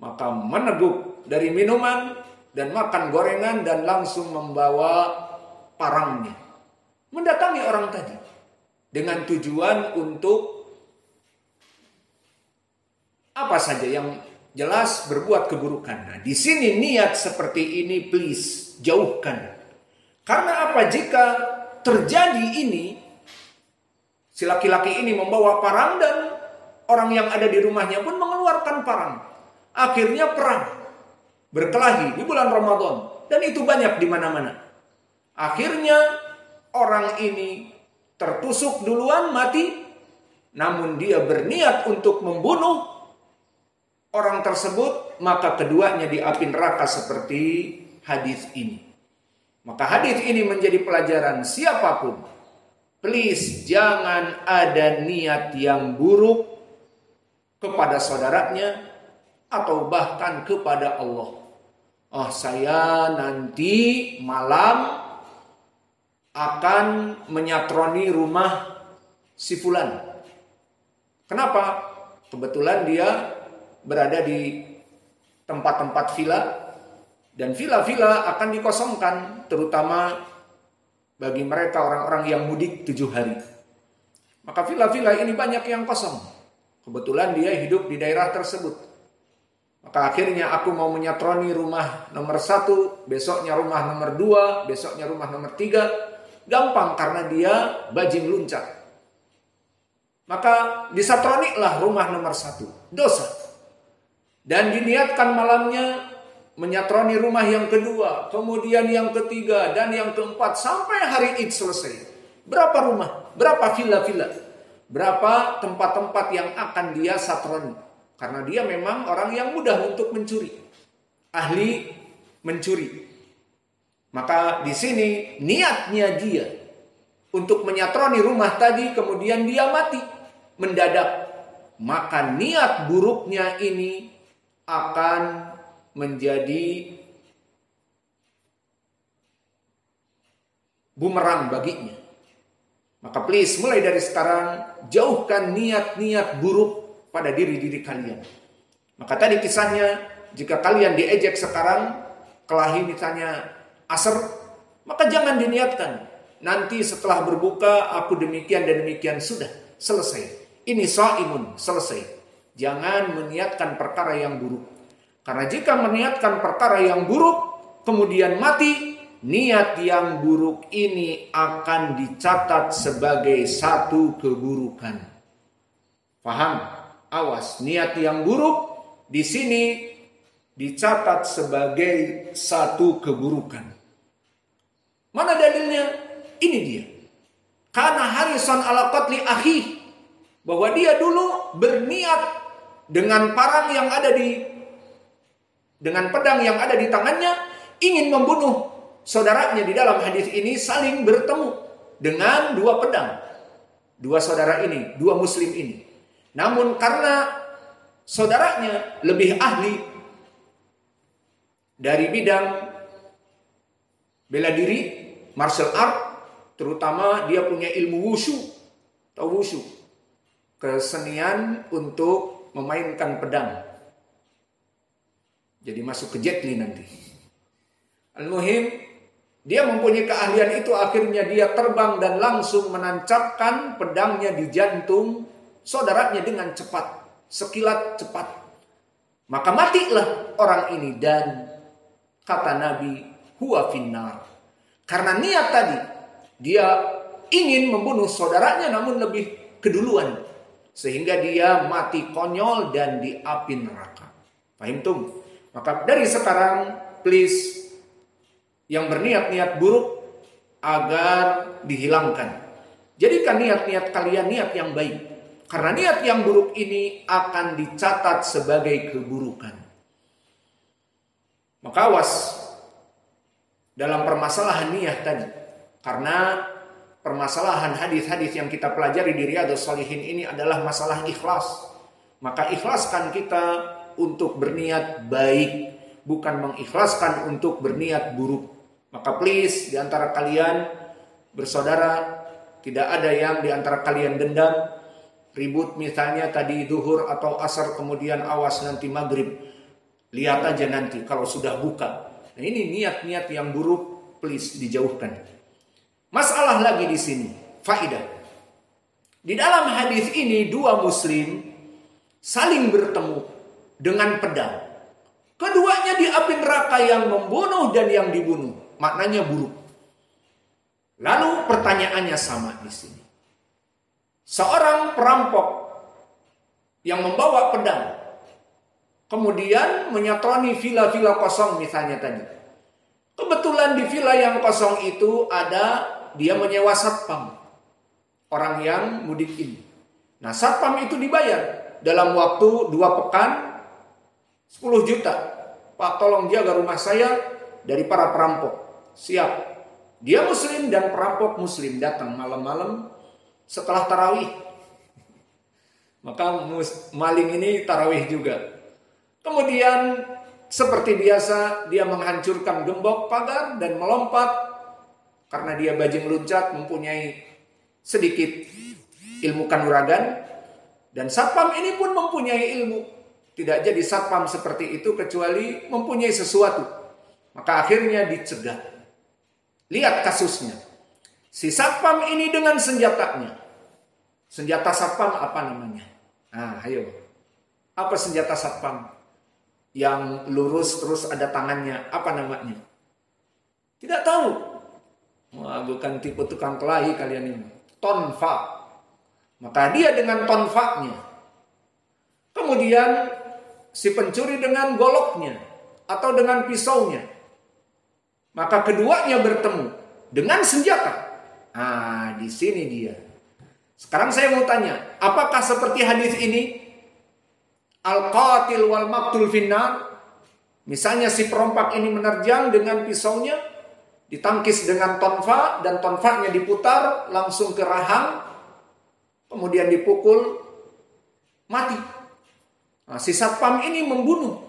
Maka meneguk dari minuman dan makan gorengan dan langsung membawa parangnya. Mendatangi orang tadi dengan tujuan untuk apa saja yang jelas berbuat keburukan. Nah, di sini niat seperti ini please jauhkan. Karena apa? Jika terjadi ini, si laki-laki ini membawa parang dan orang yang ada di rumahnya pun mengeluarkan parang. Akhirnya perang, berkelahi di bulan Ramadan, dan itu banyak di mana-mana. Akhirnya orang ini tertusuk duluan mati, namun dia berniat untuk membunuh orang tersebut, maka keduanya di api neraka seperti hadis ini. Maka hadis ini menjadi pelajaran siapapun, please jangan ada niat yang buruk kepada saudaranya atau bahkan kepada Allah. Saya nanti malam akan menyatroni rumah si fulan. Kenapa? Kebetulan dia berada di tempat-tempat villa, dan villa-villa akan dikosongkan, terutama bagi mereka orang-orang yang mudik 7 hari. Maka villa-villa ini banyak yang kosong. Kebetulan dia hidup di daerah tersebut. Maka akhirnya aku mau menyatroni rumah nomor 1, besoknya rumah nomor 2, besoknya rumah nomor 3. Gampang karena dia bajing luncak. Maka disatronilah rumah nomor 1. Dosa. Dan diniatkan malamnya menyatroni rumah yang kedua, kemudian yang ketiga, dan yang keempat, sampai hari Id selesai. Berapa rumah? Berapa villa-villa? Berapa tempat-tempat yang akan dia satroni? Karena dia memang orang yang mudah untuk mencuri. Ahli mencuri. Maka di sini niatnya dia untuk menyatroni rumah tadi, kemudian dia mati mendadak. Maka niat buruknya ini akan menjadi bumerang baginya. Maka please mulai dari sekarang jauhkan niat-niat buruk pada diri-diri kalian. Maka tadi kisahnya, jika kalian diejek sekarang, kelahi misalnya asar, maka jangan diniatkan. Nanti setelah berbuka aku demikian dan demikian, sudah selesai. Ini shaimun, selesai. Jangan meniatkan perkara yang buruk. Karena jika meniatkan perkara yang buruk, kemudian mati, niat yang buruk ini akan dicatat sebagai satu keburukan. Paham? Awas, niat yang buruk di sini dicatat sebagai satu keburukan. Mana dalilnya? Ini dia. Karena harisan ala qatli akhi, bahwa dia dulu berniat dengan dengan pedang yang ada di tangannya ingin membunuh saudaranya. Di dalam hadis ini saling bertemu dengan dua pedang, dua saudara ini, dua muslim ini. Namun karena saudaranya lebih ahli dari bidang bela diri, martial art, terutama dia punya ilmu wushu, tahu wushu, kesenian untuk memainkan pedang. Jadi masuk ke Jet Li nanti. Al-muhim, dia mempunyai keahlian itu, akhirnya dia terbang dan langsung menancapkan pedangnya di jantung saudaranya dengan cepat, sekilat cepat. Maka matilah orang ini, dan kata Nabi, huwa finnar. Karena niat tadi, dia ingin membunuh saudaranya namun lebih keduluan, sehingga dia mati konyol dan di api neraka. Paham tum? Maka dari sekarang, please, yang berniat-niat buruk agar dihilangkan. Jadikan niat-niat kalian niat yang baik. Karena niat yang buruk ini akan dicatat sebagai keburukan. Maka awas dalam permasalahan niat tadi. Karena permasalahan hadis-hadis yang kita pelajari di Riyadhus Shalihin ini adalah masalah ikhlas. Maka ikhlaskan kita untuk berniat baik, bukan mengikhlaskan untuk berniat buruk. Maka please, di antara kalian bersaudara, tidak ada yang di antara kalian dendam, ribut misalnya tadi duhur atau asar, kemudian awas nanti maghrib. Lihat aja nanti kalau sudah buka. Nah, ini niat-niat yang buruk, please dijauhkan. Masalah lagi di sini, faidah. Di dalam hadis ini dua muslim saling bertemu dengan pedang. Keduanya di api neraka, yang membunuh dan yang dibunuh. Maknanya buruk. Lalu pertanyaannya sama di sini. Seorang perampok yang membawa pedang kemudian menyatroni villa-villa kosong misalnya tadi. Kebetulan di villa yang kosong itu dia menyewa satpam, orang yang mudik ini. Nah, satpam itu dibayar dalam waktu 2 pekan 10 juta. Pak, tolong jaga rumah saya dari para perampok. Siap. Dia muslim dan perampok muslim datang malam-malam setelah tarawih. Maka maling ini tarawih juga. Kemudian seperti biasa dia menghancurkan gembok pagar dan melompat. Karena dia bajing loncat, mempunyai sedikit ilmu kanuragan. Dan satpam ini pun mempunyai ilmu. Tidak jadi satpam seperti itu kecuali mempunyai sesuatu. Maka akhirnya dicegah. Lihat kasusnya. Si satpam ini dengan senjatanya. Senjata satpam apa namanya? Nah, ayo. Apa senjata satpam? Yang lurus terus ada tangannya. Apa namanya? Tidak tahu. Wah, bukan tipe tukang kelahi kalian ini. Tonfa. Maka dia dengan tonfanya. Kemudian si pencuri dengan goloknya atau dengan pisaunya. Maka keduanya bertemu dengan senjata. Ah, di sini dia. Sekarang saya mau tanya, apakah seperti hadis ini? Al-qatil wal maqtul finnar. Misalnya si perompak ini menerjang dengan pisaunya, ditangkis dengan tonfa, dan tonfanya diputar langsung ke rahang, kemudian dipukul, mati. Nah, si satpam ini membunuh,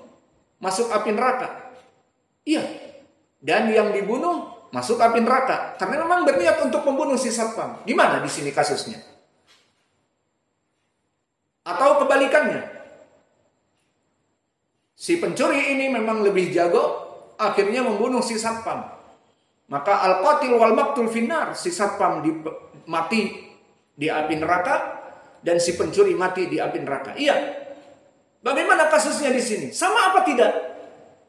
masuk api neraka. Iya. Dan yang dibunuh masuk api neraka karena memang berniat untuk membunuh si satpam. Gimana di sini kasusnya? Atau kebalikannya? Si pencuri ini memang lebih jago, akhirnya membunuh si satpam. Maka al-qatil wal maqtul finnar, si satpam mati di api neraka dan si pencuri mati di api neraka. Iya. Bagaimana kasusnya di sini? Sama apa tidak?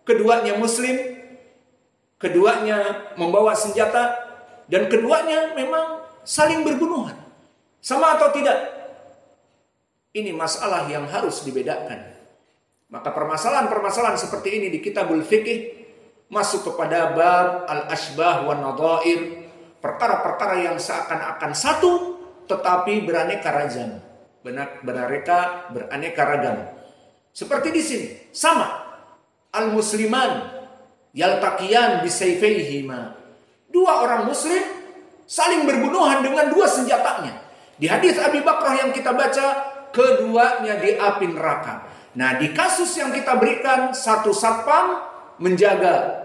Keduanya muslim, keduanya membawa senjata, dan keduanya memang saling berbunuhan. Sama atau tidak? Ini masalah yang harus dibedakan. Maka permasalahan-permasalahan seperti ini di kitabul fikih masuk kepada bab al-ashbah wa nadhair, perkara-perkara yang seakan-akan satu tetapi beraneka ragam. Beraneka ragam. Seperti di sini, sama. Al-musliman yaltaqiyan bisayfayhima. Dua orang muslim saling berbunuhan dengan dua senjatanya. Di hadis Abi Bakrah yang kita baca, keduanya di api neraka. Nah, di kasus yang kita berikan, satu satpam menjaga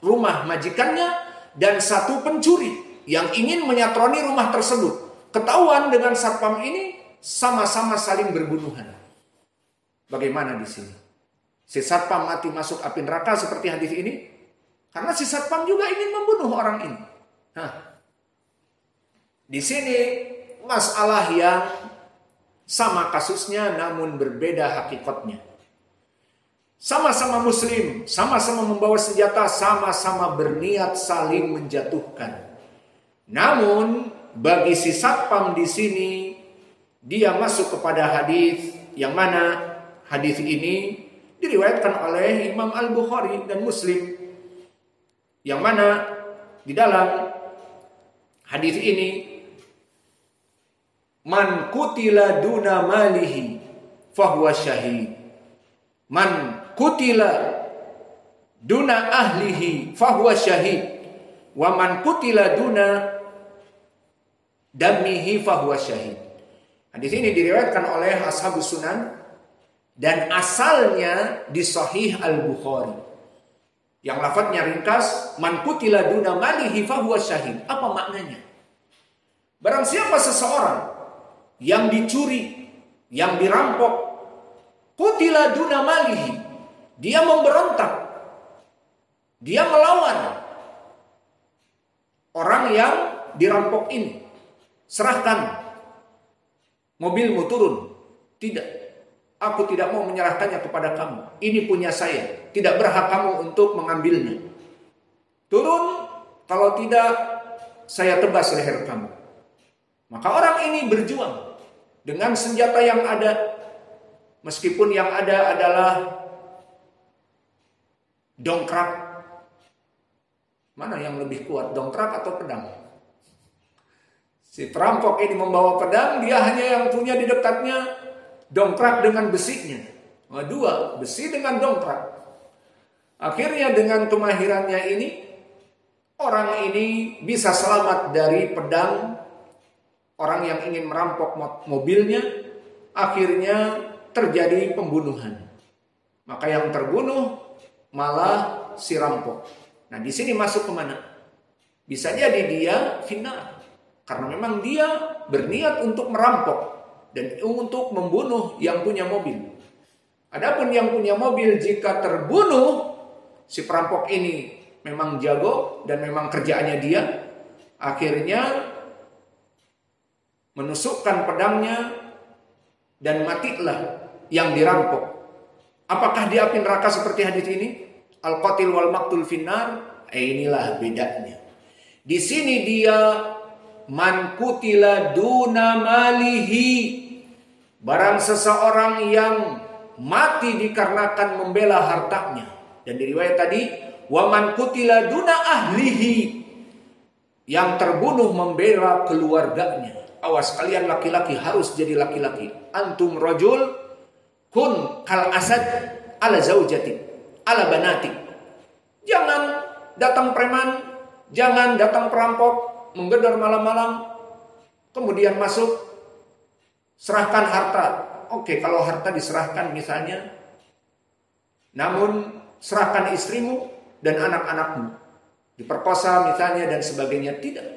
rumah majikannya dan satu pencuri yang ingin menyatroni rumah tersebut. Ketahuan dengan satpam ini sama-sama saling berbunuhan. Bagaimana di sini? Si satpam mati masuk api neraka seperti hadis ini? Karena si satpam juga ingin membunuh orang ini. Di sini masalah yang sama kasusnya namun berbeda hakikatnya. Sama-sama muslim, sama-sama membawa senjata, sama-sama berniat saling menjatuhkan. Namun bagi si satpam di sini dia masuk kepada hadis yang mana hadis ini diriwayatkan oleh Imam Al-Bukhari dan Muslim, yang mana di dalam hadis ini, man kutila duna malihi fahuwa syahid, man kutila duna ahlihi fahuwa syahid, wa man kutila duna damihi fahuwa syahid. Hadis ini diriwayatkan oleh Ashabus Sunan dan asalnya di Sahih Al-Bukhari. Yang lafadznya ringkas, man kutila duna malihi fahuwa syahid. Apa maknanya? Barang siapa seseorang yang dicuri, yang dirampok, kutila duna malihi, dia memberontak, dia melawan orang yang dirampok ini. Serahkan mobilmu, turun. Tidak, aku tidak mau menyerahkannya kepada kamu. Ini punya saya. Tidak berhak kamu untuk mengambilnya. Turun, kalau tidak saya tebas leher kamu. Maka orang ini berjuang dengan senjata yang ada. Meskipun yang ada adalah dongkrak. Mana yang lebih kuat, dongkrak atau pedang? Si perampok ini membawa pedang, dia hanya yang punya di dekatnya dongkrak dengan besinya. Dua, besi dengan dongkrak. Akhirnya dengan kemahirannya ini, orang ini bisa selamat dari pedang orang yang ingin merampok mobilnya. Akhirnya terjadi pembunuhan. Maka yang terbunuh malah si rampok. Nah, di sini masuk kemana? Bisa jadi dia final. Karena memang dia berniat untuk merampok dan untuk membunuh yang punya mobil. Adapun yang punya mobil, jika terbunuh, si perampok ini memang jago dan memang kerjaannya dia, akhirnya menusukkan pedangnya dan matilah yang dirampok. Apakah di api neraka seperti hadis ini? Al-qatil wal maqtul finnar. Inilah bedanya. Di sini dia man kutila duna malihi, barang seseorang yang mati dikarenakan membela hartanya. Dan di riwayat tadi, wa man kutila duna ahlihi, yang terbunuh membela keluarganya. Awas, kalian laki-laki harus jadi laki-laki. Antum rajul kun kal asad ala zaujati ala banati. Jangan datang preman, jangan datang perampok menggedor malam-malam, kemudian masuk, serahkan harta. Oke, kalau harta diserahkan misalnya, namun serahkan istrimu dan anak-anakmu, diperkosa misalnya dan sebagainya. Tidak.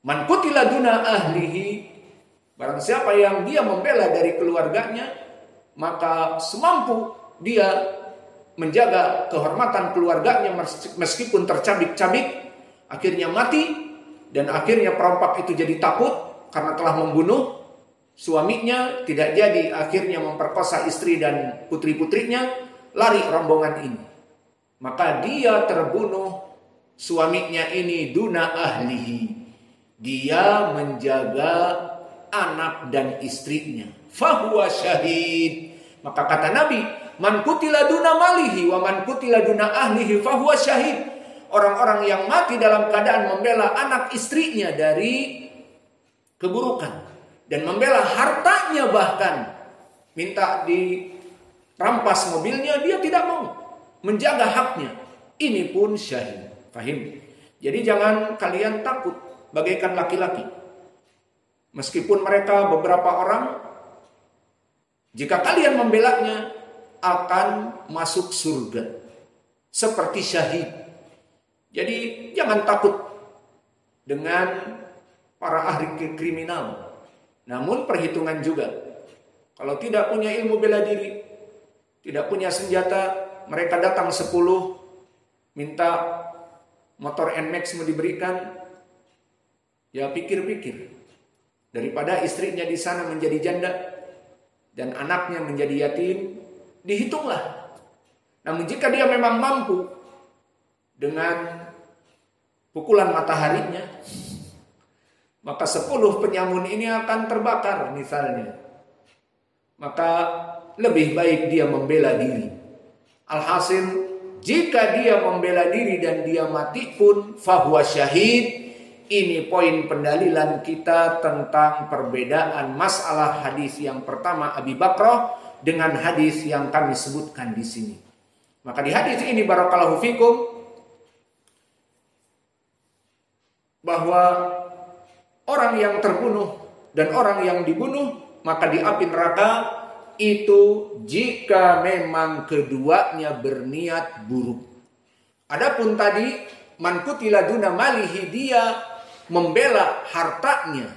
Man qutila duna ahlihi, barang siapa yang dia membela dari keluarganya, maka semampu dia menjaga kehormatan keluarganya meskipun tercabik-cabik, akhirnya mati. Dan akhirnya perampok itu jadi takut karena telah membunuh suaminya, tidak jadi, akhirnya memperkosa istri dan putri-putrinya, lari rombongan ini. Maka dia terbunuh suaminya ini duna ahlihi, dia menjaga anak dan istrinya, fahuwa syahid. Maka kata Nabi, man kutila duna malihi wa man kutila duna ahlihi fahuwa syahid. Orang-orang yang mati dalam keadaan membela anak istrinya dari keburukan dan membela hartanya, bahkan minta dirampas mobilnya, dia tidak mau menjaga haknya, ini pun syahid. Fahim? Jadi jangan kalian takut bagaikan laki-laki. Meskipun mereka beberapa orang, jika kalian membelanya akan masuk surga seperti syahid. Jadi jangan takut dengan para ahli kriminal. Namun perhitungan juga. Kalau tidak punya ilmu bela diri, tidak punya senjata, mereka datang 10 minta motor NMAX mau diberikan, ya pikir-pikir. Daripada istrinya di sana menjadi janda dan anaknya menjadi yatim, dihitunglah. Namun jika dia memang mampu dengan pukulan mataharinya, maka 10 penyamun ini akan terbakar misalnya. Maka lebih baik dia membela diri. Alhasil, jika dia membela diri dan dia mati pun fahuwa syahid. Ini poin pendalilan kita tentang perbedaan masalah hadis yang pertama Abi Bakrah dengan hadis yang kami sebutkan di sini. Maka di hadis ini barakallahu fikum, bahwa orang yang terbunuh dan orang yang dibunuh maka di api neraka itu jika memang keduanya berniat buruk. Adapun tadi man qutila duna malihi, dia membela hartanya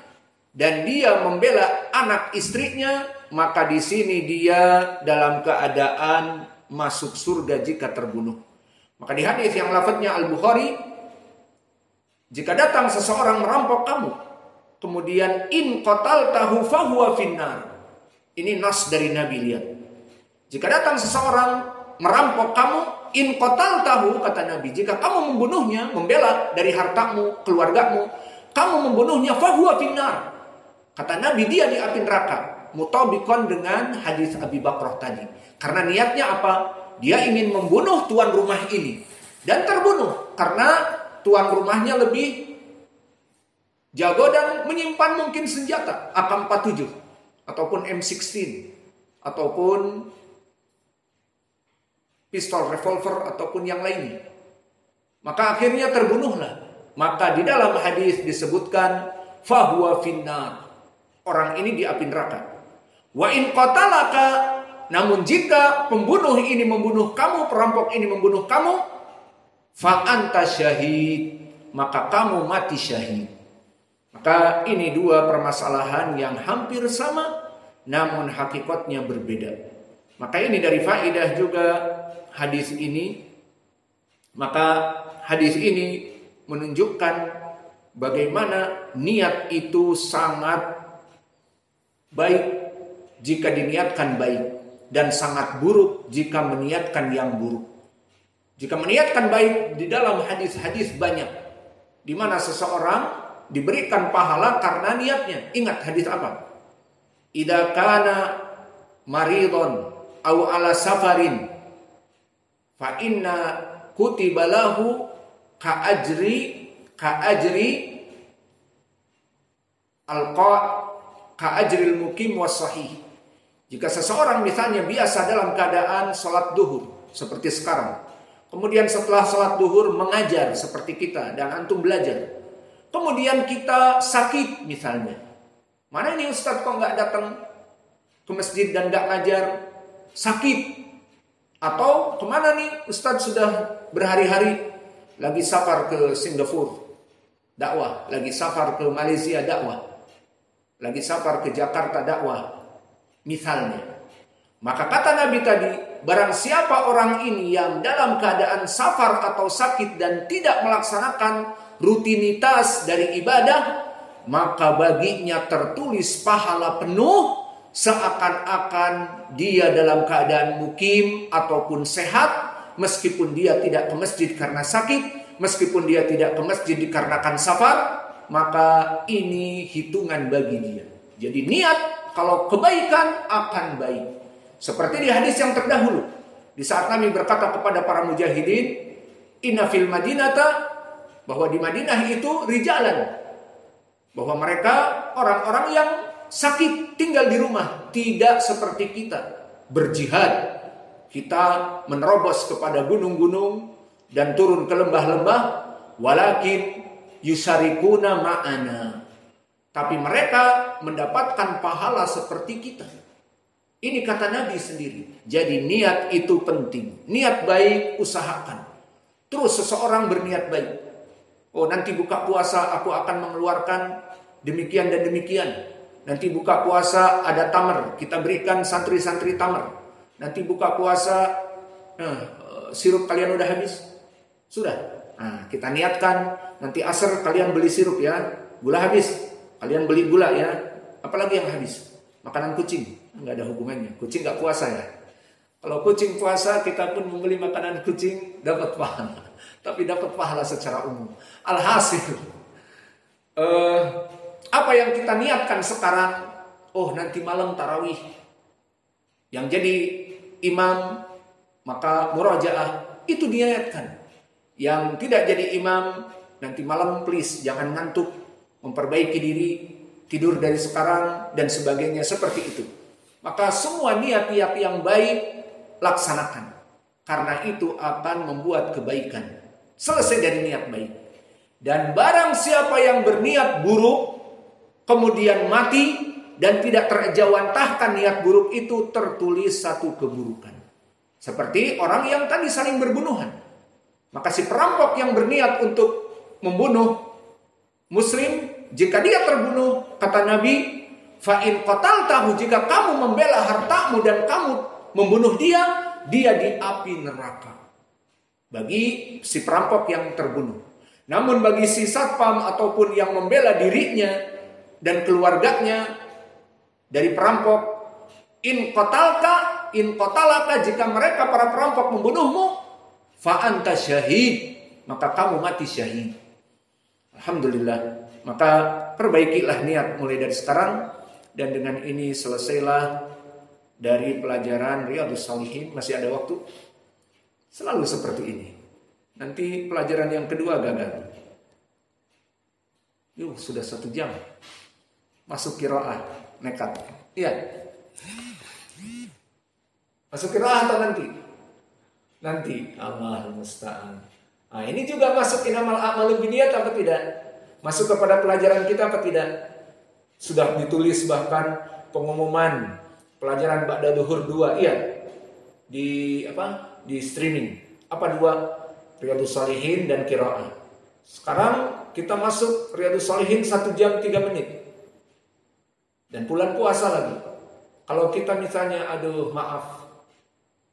dan dia membela anak istrinya, maka di sini dia dalam keadaan masuk surga jika terbunuh. Maka di hadis yang lafadznya Al-Bukhari, jika datang seseorang merampok kamu, kemudian in qataltahu fahuwa finnar. Ini nas dari Nabi, lihat. Jika datang seseorang merampok kamu, in qataltahu, kata Nabi, jika kamu membunuhnya, membela dari hartamu, keluargamu, kamu membunuhnya, fahuwa finnar. Kata Nabi, dia di api neraka. Mutabikon dengan hadis Abi Bakrah tadi. Karena niatnya apa? Dia ingin membunuh tuan rumah ini. Dan terbunuh. Karena tuan rumahnya lebih jago dan menyimpan mungkin senjata. AK-47. Ataupun M16. Ataupun pistol, revolver, ataupun yang lainnya. Maka akhirnya terbunuhlah. Maka di dalam hadis disebutkan fahuwa finnar. Orang ini di api neraka. Wa in qatalaka, namun jika pembunuh ini membunuh kamu, perampok ini membunuh kamu, fa anta syahid, maka kamu mati syahid. Maka ini dua permasalahan yang hampir sama, namun hakikatnya berbeda. Maka ini dari faedah juga hadis ini. Maka hadis ini menunjukkan bagaimana niat itu sangat baik jika diniatkan baik, dan sangat buruk jika meniatkan yang buruk. Jika meniatkan baik, di dalam hadis-hadis banyak di mana seseorang diberikan pahala karena niatnya. Ingat hadis apa? Idza kana maridon au ala safarin fa inna kutiba lahu ka ajri al mukim was sahih. Jika seseorang misalnya biasa dalam keadaan sholat duhur seperti sekarang, kemudian setelah sholat duhur mengajar seperti kita dan antum belajar, kemudian kita sakit misalnya, mana ini Ustadz kok nggak datang ke masjid dan nggak ngajar, sakit. Atau kemana nih Ustadz sudah berhari-hari lagi safar ke Singapura dakwah, lagi safar ke Malaysia dakwah, lagi safar ke Jakarta dakwah misalnya. Maka kata Nabi tadi, barang siapa orang ini yang dalam keadaan safar atau sakit dan tidak melaksanakan rutinitas dari ibadah, maka baginya tertulis pahala penuh seakan-akan dia dalam keadaan mukim ataupun sehat, meskipun dia tidak ke masjid karena sakit, meskipun dia tidak ke masjid dikarenakan safar, maka ini hitungan bagi dia. Jadi niat kalau kebaikan akan baik. Seperti di hadis yang terdahulu, di saat Nabi berkata kepada para mujahidin, inna fil madinata, bahwa di Madinah itu rijalan, bahwa mereka orang-orang yang sakit tinggal di rumah, tidak seperti kita berjihad. Kita menerobos kepada gunung-gunung dan turun ke lembah-lembah, walakin yusarikuna ma'ana, tapi mereka mendapatkan pahala seperti kita. Ini kata Nabi sendiri. Jadi niat itu penting. Niat baik usahakan. Terus seseorang berniat baik. Oh, nanti buka puasa aku akan mengeluarkan demikian dan demikian. Nanti buka puasa ada tamar, kita berikan santri-santri tamar. Nanti buka puasa sirup kalian udah habis? Sudah. Nah, kita niatkan nanti asar kalian beli sirup ya. Gula habis, kalian beli gula ya. Apalagi yang habis? Makanan kucing. Nggak ada hubungannya. Kucing nggak puasa ya. Kalau kucing puasa, kita pun membeli makanan kucing, dapat pahala. Tapi dapat pahala secara umum. Alhasil, apa yang kita niatkan sekarang? Oh, nanti malam tarawih. Yang jadi imam, maka murajaah, itu diniatkan. Yang tidak jadi imam, nanti malam please, jangan ngantuk, memperbaiki diri, tidur dari sekarang, dan sebagainya, seperti itu. Maka semua niat-niat yang baik laksanakan. Karena itu akan membuat kebaikan. Selesai dari niat baik. Dan barang siapa yang berniat buruk, kemudian mati, dan tidak terjawantahkan niat buruk itu, tertulis satu keburukan. Seperti orang yang tadi saling berbunuhan. Maka si perampok yang berniat untuk membunuh muslim, jika dia terbunuh, kata Nabi, fa'in qataltahu, jika kamu membela hartamu dan kamu membunuh dia di api neraka. Bagi si perampok yang terbunuh. Namun bagi si satpam ataupun yang membela dirinya dan keluarganya dari perampok, in qatalaka, jika mereka para perampok membunuhmu, fa anta syahid, maka kamu mati syahid. Alhamdulillah. Maka perbaikilah niat mulai dari sekarang. Dan dengan ini selesailah dari pelajaran Riyadhus Shalihin. Masih ada waktu. Selalu seperti ini. Nanti pelajaran yang kedua gagal. Sudah 1 jam. Masuk qiraah. Nekat. Iya. Masuk qiraah atau nanti? Nanti. Allahul musta'an. Nah, ini juga masuk inamal a'malu binniyat apa tidak? Masuk kepada pelajaran kita apa tidak? Sudah ditulis bahkan pengumuman pelajaran Ba'da Duhur 2, iya. Di streaming. Apa 2? Riyadhus Shalihin dan qiraah. Sekarang kita masuk Riyadhus Shalihin 1 jam 3 menit. Dan bulan puasa lagi. Kalau kita misalnya maaf,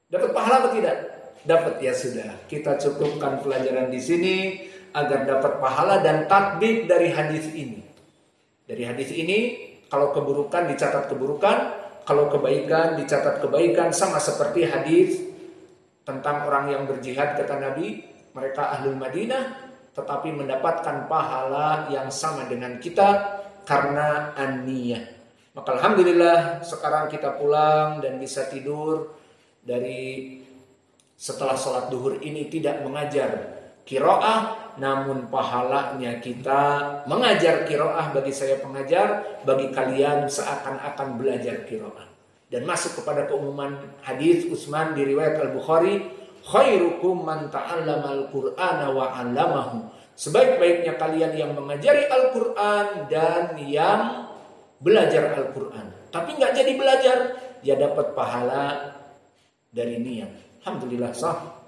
dapat pahala atau tidak? Dapat, ya sudah. Kita cukupkan pelajaran di sini agar dapat pahala dan tatbik dari hadis ini. Dari hadis ini, kalau keburukan dicatat keburukan, kalau kebaikan dicatat kebaikan, sama seperti hadis tentang orang yang berjihad, kata Nabi, mereka ahlul Madinah, tetapi mendapatkan pahala yang sama dengan kita karena an-niyah. Maka alhamdulillah sekarang kita pulang dan bisa tidur dari setelah sholat duhur ini tidak mengajar qiraah, namun pahalanya kita mengajar qiraah. Bagi saya pengajar, bagi kalian seakan-akan belajar qiraah. Dan masuk kepada keumuman hadis Utsman di riwayat Al-Bukhari, khairukum man ta'allamal Qur'ana wa 'allamahu. Sebaik-baiknya kalian yang mengajari Al-Qur'an dan yang belajar Al-Qur'an. Tapi enggak jadi belajar, dia dapat pahala dari niat. Alhamdulillah sah.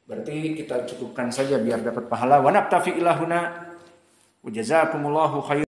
Berarti kita cukupkan saja biar dapat pahala. Wa naktafi ilahuna wa jazakumullahu khairan.